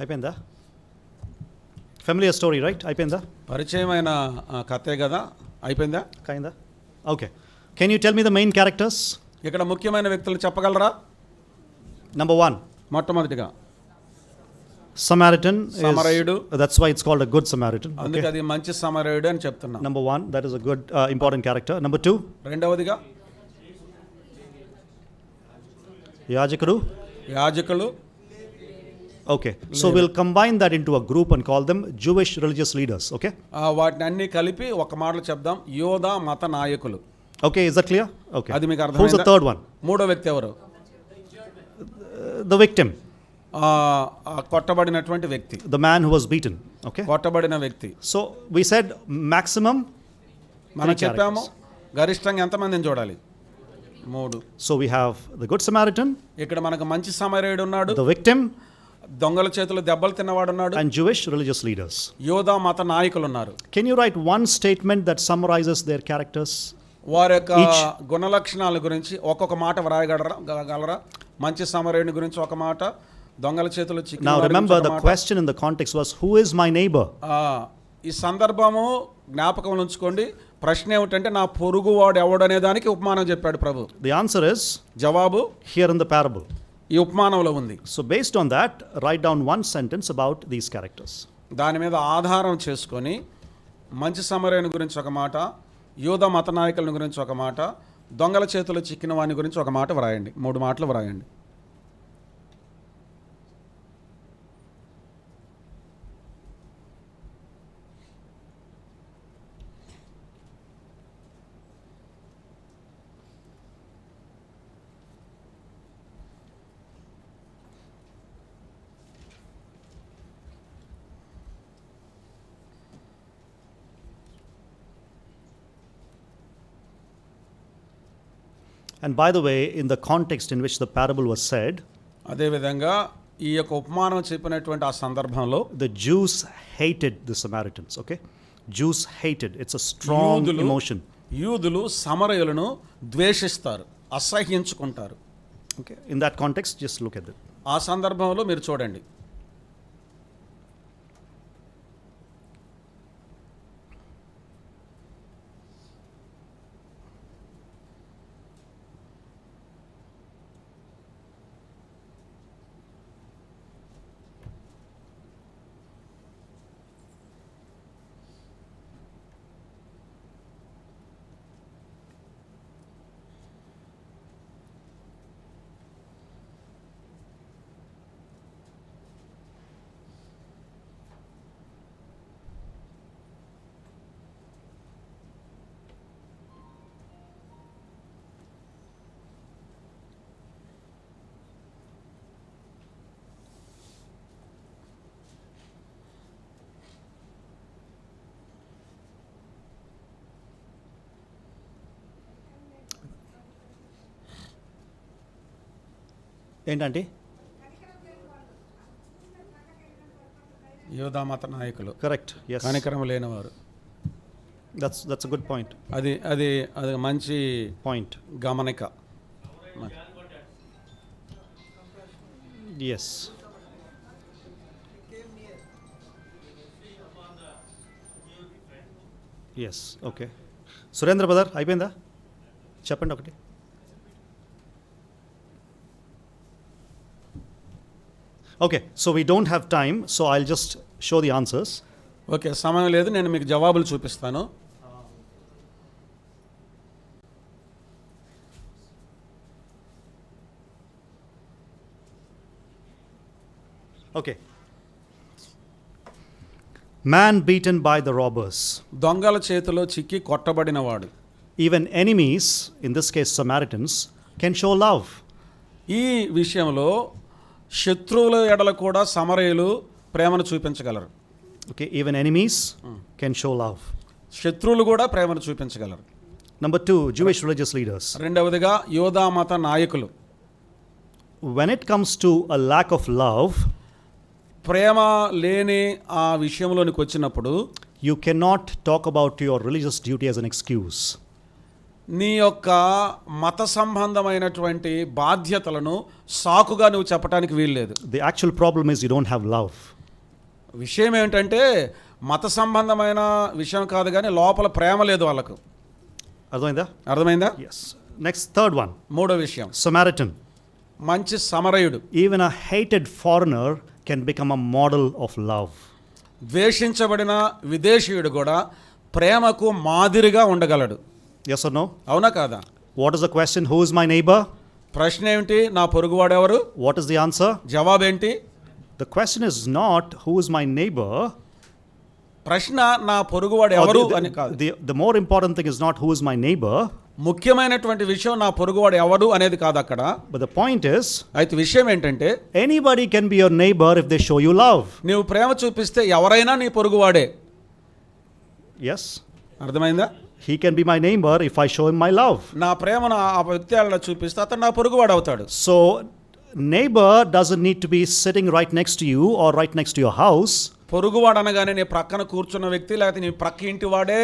Speaker 1: అయిపోయిందా? Familiar story right? అయిపోయిందా?
Speaker 2: పరిచయమైన కథే కదా, అయిపోయిందా?
Speaker 1: కైందా? Okay. Can you tell me the main characters?
Speaker 2: ఇక్కడ ముఖ్యమైన వ్యక్తులు చెప్పగలరా?
Speaker 1: Number 1,
Speaker 2: మొట్టమొదటిగా
Speaker 1: Samaritan.
Speaker 2: సమరయుడు.
Speaker 1: That's why it's called a good Samaritan.
Speaker 2: అందుకే
Speaker 1: Okay.
Speaker 2: అది మంచి సమరయుడు అని చెప్తున్నా.
Speaker 1: Number 1, that is a good important character. Number 2,
Speaker 2: రెండవదిగా
Speaker 1: యాజకుడు.
Speaker 2: యాజకులు.
Speaker 1: Okay. So we'll combine that into a group and call them Jewish religious leaders. Okay.
Speaker 2: వాటిని అన్ని కలిపి ఒక మాటలో చెప్దాం, యోధా మత నాయకులు.
Speaker 1: Okay, is that clear? Okay.
Speaker 2: అది మీకు
Speaker 1: Who's the
Speaker 2: అర్థమైందా?
Speaker 1: third one?
Speaker 2: మూడో వ్యక్తి ఎవరు?
Speaker 1: The victim,
Speaker 2: కొట్టబడినటువంటి వ్యక్తి,
Speaker 1: the man who was beaten. Okay.
Speaker 2: కొట్టబడిన వ్యక్తి.
Speaker 1: So we said maximum
Speaker 2: మనం
Speaker 1: 3
Speaker 2: చెప్పాము
Speaker 1: characters.
Speaker 2: గరిష్టంగా ఎంతమందిని చూడాలి? 3.
Speaker 1: So we have the good Samaritan,
Speaker 2: ఇక్కడ మనకు మంచి సమరయుడు ఉన్నాడు,
Speaker 1: the victim,
Speaker 2: దొంగల చేతులు దెబ్బలు తిన్నవాడు ఉన్నాడు,
Speaker 1: and Jewish religious leaders.
Speaker 2: యోధా మత నాయకులు ఉన్నారు.
Speaker 1: Can you write one statement that summarizes their characters?
Speaker 2: వారి యొక్క
Speaker 1: Each.
Speaker 2: గుణలక్షణాల గురించి ఒక్కొక్క మాట వ్రాయగలరా? మంచి సమరయుని గురించి ఒక మాట, దొంగల చేతులు చిక్కిన
Speaker 1: Now
Speaker 2: వాడి
Speaker 1: remember,
Speaker 2: గురించి
Speaker 1: the
Speaker 2: ఒక మాట.
Speaker 1: question in the context was, who is my neighbor?
Speaker 2: ఈ సందర్భము జ్ఞాపకం ఉంచుకోండి. ప్రశ్న ఏమిటంటే నా పొరుగువాడు ఎవడనే దానికి ఉపమానం చెప్పాడు ప్రభు.
Speaker 1: The answer is
Speaker 2: జవాబు
Speaker 1: here in the parable.
Speaker 2: ఈ ఉపమానంలో ఉంది.
Speaker 1: So based on that, write down one sentence about these characters.
Speaker 2: దాని మీద ఆధారం చేసుకొని మంచి సమరయుని గురించి ఒక మాట, యూదా మత నాయకుల గురించి ఒక మాట, దొంగల చేతులు చిక్కిన వాని గురించి ఒక మాట వ్రాయండి. 3 మాటలు వ్రాయండి.
Speaker 1: And by the way, in the context in which the parable was said,
Speaker 2: అదేవిధంగా ఈ యొక్క ఉపమానం చెప్పినటువంటి ఆ సందర్భంలో
Speaker 1: the Jews hated the Samaritans. Okay, Jews hated. It's a strong emotion.
Speaker 2: యూదులు సమరయులను ద్వేషిస్తారు, అసహ్యించుకుంటారు.
Speaker 1: Okay, in that context, just look at it.
Speaker 2: ఆ సందర్భంలో మీరు చూడండి.
Speaker 1: ఏంటంటే
Speaker 2: యూదా మత నాయకులు
Speaker 1: correct? Yes,
Speaker 2: కనికరం లేనివారు.
Speaker 1: that's a good point.
Speaker 2: అది అది అది మంచి
Speaker 1: Point.
Speaker 2: గమనిక.
Speaker 1: Yes. Yes. Okay. Surendra brother అయిపోయిందా? చెప్పండి ఒకటి. Okay, so we don't have time, so I'll just show the answers.
Speaker 2: Okay, సమయం లేదు, నేను మీకు జవాబులు చూపిస్తాను.
Speaker 1: Okay. Man beaten by the robbers.
Speaker 2: దొంగల చేతిలో చిక్కి కొట్టబడినవాడు.
Speaker 1: Even enemies, in this case Samaritans, can show love.
Speaker 2: ఈ విషయంలో శత్రువుల ఎడల కూడా సమరయులు ప్రేమను చూపించగలరు.
Speaker 1: Okay, even enemies can show love.
Speaker 2: శత్రువులు కూడా ప్రేమను చూపించగలరు.
Speaker 1: Number 2, Jewish religious leaders.
Speaker 2: రెండవదిగా యోధా మత నాయకులు.
Speaker 1: When it comes to a lack of love,
Speaker 2: ప్రేమ లేని ఆ విషయంలోనికి వచ్చినప్పుడు
Speaker 1: you cannot talk about your religious duty as an excuse.
Speaker 2: నీ యొక్క మత సంబంధమైనటువంటి బాధ్యతలను సాకుగా నువ్వు చెప్పడానికి వీల్లేదు.
Speaker 1: The actual problem is you don't have love.
Speaker 2: విషయం ఏమిటంటే మత సంబంధమైన విషయం కాదు కానీ లోపల ప్రేమ లేదు వాళ్ళకు. అర్థమైందా?
Speaker 1: Yes. Next, third one.
Speaker 2: మూడో విషయం,
Speaker 1: Samaritan.
Speaker 2: మంచి సమరయుడు.
Speaker 1: Even a hated foreigner can become a model of love.
Speaker 2: ద్వేషించబడిన విదేశీయుడు కూడా ప్రేమకు మాదిరిగా ఉండగలడు.
Speaker 1: Yes or no?
Speaker 2: అవునా కాదా?
Speaker 1: What is the question? Who is my neighbor?
Speaker 2: ప్రశ్న ఏమిటి? నా పొరుగువాడు ఎవరు?
Speaker 1: What is the answer?
Speaker 2: జవాబేంటి?
Speaker 1: The question is not who is my neighbor.
Speaker 2: ప్రశ్న నా పొరుగువాడు ఎవరు అని కాదు.
Speaker 1: The more important thing is not who is my neighbor.
Speaker 2: ముఖ్యమైనటువంటి విషయం నా పొరుగువాడు ఎవరు అనేది కాదు అక్కడ.
Speaker 1: But the point is,
Speaker 2: అయితే విషయం ఏంటంటే
Speaker 1: anybody can be your neighbor if they show you love.
Speaker 2: నీవు ప్రేమ చూపిస్తే ఎవరైనా నీ పొరుగువాడే.
Speaker 1: Yes.
Speaker 2: అర్థమైందా?
Speaker 1: He can be my neighbor if I show him my love.
Speaker 2: నా ప్రేమను ఆ వ్యక్తి అలా చూపిస్తే అతను నా పొరుగువాడు అవుతాడు.
Speaker 1: So neighbor doesn't need to be sitting right next to you or right next to your house.
Speaker 2: పొరుగువాడు అనగానే నీ ప్రక్కన కూర్చున్న వ్యక్తి లేకపోతే నీ ప్రక్క ఇంటి వాడే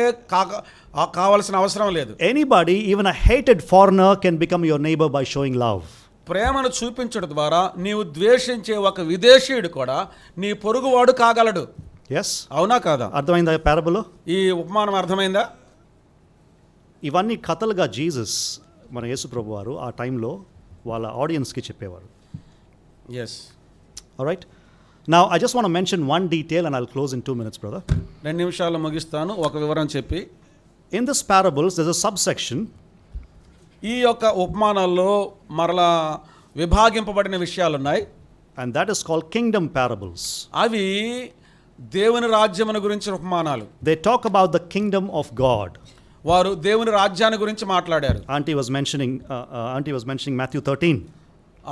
Speaker 2: కావాల్సిన అవసరం లేదు.
Speaker 1: Anybody, even a hated foreigner, can become your neighbor by showing love.
Speaker 2: ప్రేమను చూపించడం ద్వారా నీవు ద్వేషించే ఒక విదేశీయుడు కూడా నీ పొరుగువాడు కాగలడు.
Speaker 1: Yes.
Speaker 2: అవునా కాదా?
Speaker 1: అర్థమైందా పారబుల్?
Speaker 2: ఈ ఉపమానం అర్థమైందా?
Speaker 1: ఇవన్నీ కథలుగా జీసస్ మన యేసు ప్రభు వారు ఆ టైంలో వాళ్ళ ఆడియన్స్కి చెప్పేవారు.
Speaker 2: Yes.
Speaker 1: Alright. Now I just want to mention one detail and I'll close in 2 minutes, brother.
Speaker 2: 2 నిమిషాల్లో ముగిస్తాను. ఒక వివరం చెప్పి,
Speaker 1: in this parables there's a subsection.
Speaker 2: ఈ యొక్క ఉపమానాల్లో మరలా విభాగింపబడిన విషయాలు ఉన్నాయి.
Speaker 1: And that is called kingdom parables.
Speaker 2: అవి దేవుని రాజ్యమును గురించిన ఉపమానాలు.
Speaker 1: They talk about the kingdom of God.
Speaker 2: వారు దేవుని రాజ్యాన్ని గురించి మాట్లాడారు.
Speaker 1: Auntie was mentioning Matthew 13.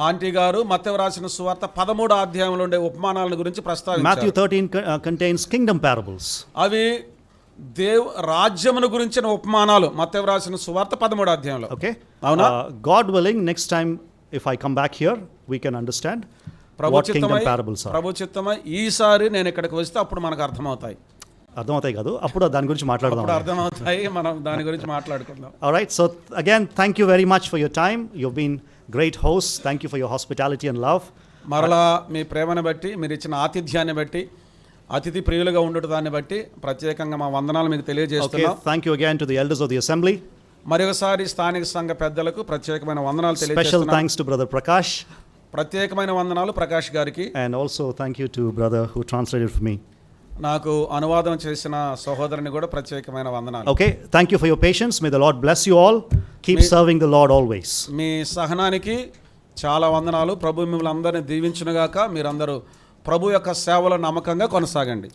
Speaker 2: Aunty గారు మత్తయి రాసిన సువార్త 13వ అధ్యాయంలో ఉండే ఉపమానాల గురించి ప్రస్తావించారు.
Speaker 1: Matthew 13 contains kingdom parables.
Speaker 2: అవి రాజ్యమును గురించిన ఉపమానాలు. మత్తయి రాసిన సువార్త 13వ అధ్యాయంలో.
Speaker 1: Okay.
Speaker 2: అవునా?
Speaker 1: God willing, next time if I come back here we can understand what kingdom parables are.
Speaker 2: ప్రభు చిత్తమై ఈసారి నేను ఇక్కడికి వస్తే అప్పుడు మనకు అర్థమవుతాయి.
Speaker 1: అర్థమవుతాయి కాదు, అప్పుడు దాని గురించి మాట్లాడదాం.
Speaker 2: అప్పుడు అర్థమవుతాయి, మనం దాని గురించి మాట్లాడుకుందాం.
Speaker 1: All right, so again thank you very much for your time. You've been great hosts. Thank you for your hospitality and love.
Speaker 2: మరలా మీ ప్రేమను బట్టి, మీరు ఇచ్చిన ఆతిథ్యాన్ని బట్టి, అతిథి ప్రియులుగా ఉండటం దాన్ని బట్టి ప్రత్యేకంగా మా వందనాలు మీకు తెలియజేస్తున్నాం.
Speaker 1: Okay, thank you again to the elders of the assembly.
Speaker 2: మరొకసారి స్థానిక సంఘ పెద్దలకు ప్రత్యేకమైన వందనాలు
Speaker 1: Special
Speaker 2: తెలియజేస్తున్నాం.
Speaker 1: thanks to brother Prakash.
Speaker 2: ప్రత్యేకమైన వందనాలు ప్రకాష్ గారికి.
Speaker 1: And also thank you to brother who translated for me.
Speaker 2: నాకు అనువాదం చేసిన సహోదరుని కూడా ప్రత్యేకమైన వందనాలు.
Speaker 1: Okay, thank you for your patience. May the Lord bless you all. Keep serving the Lord always.
Speaker 2: మీ సహనానికి చాలా వందనాలు. ప్రభు మిమ్మల్ని అందరినీ దీవించునుగాక. మీరందరూ ప్రభు యొక్క సేవలో నమ్మకంగా కొనసాగండి.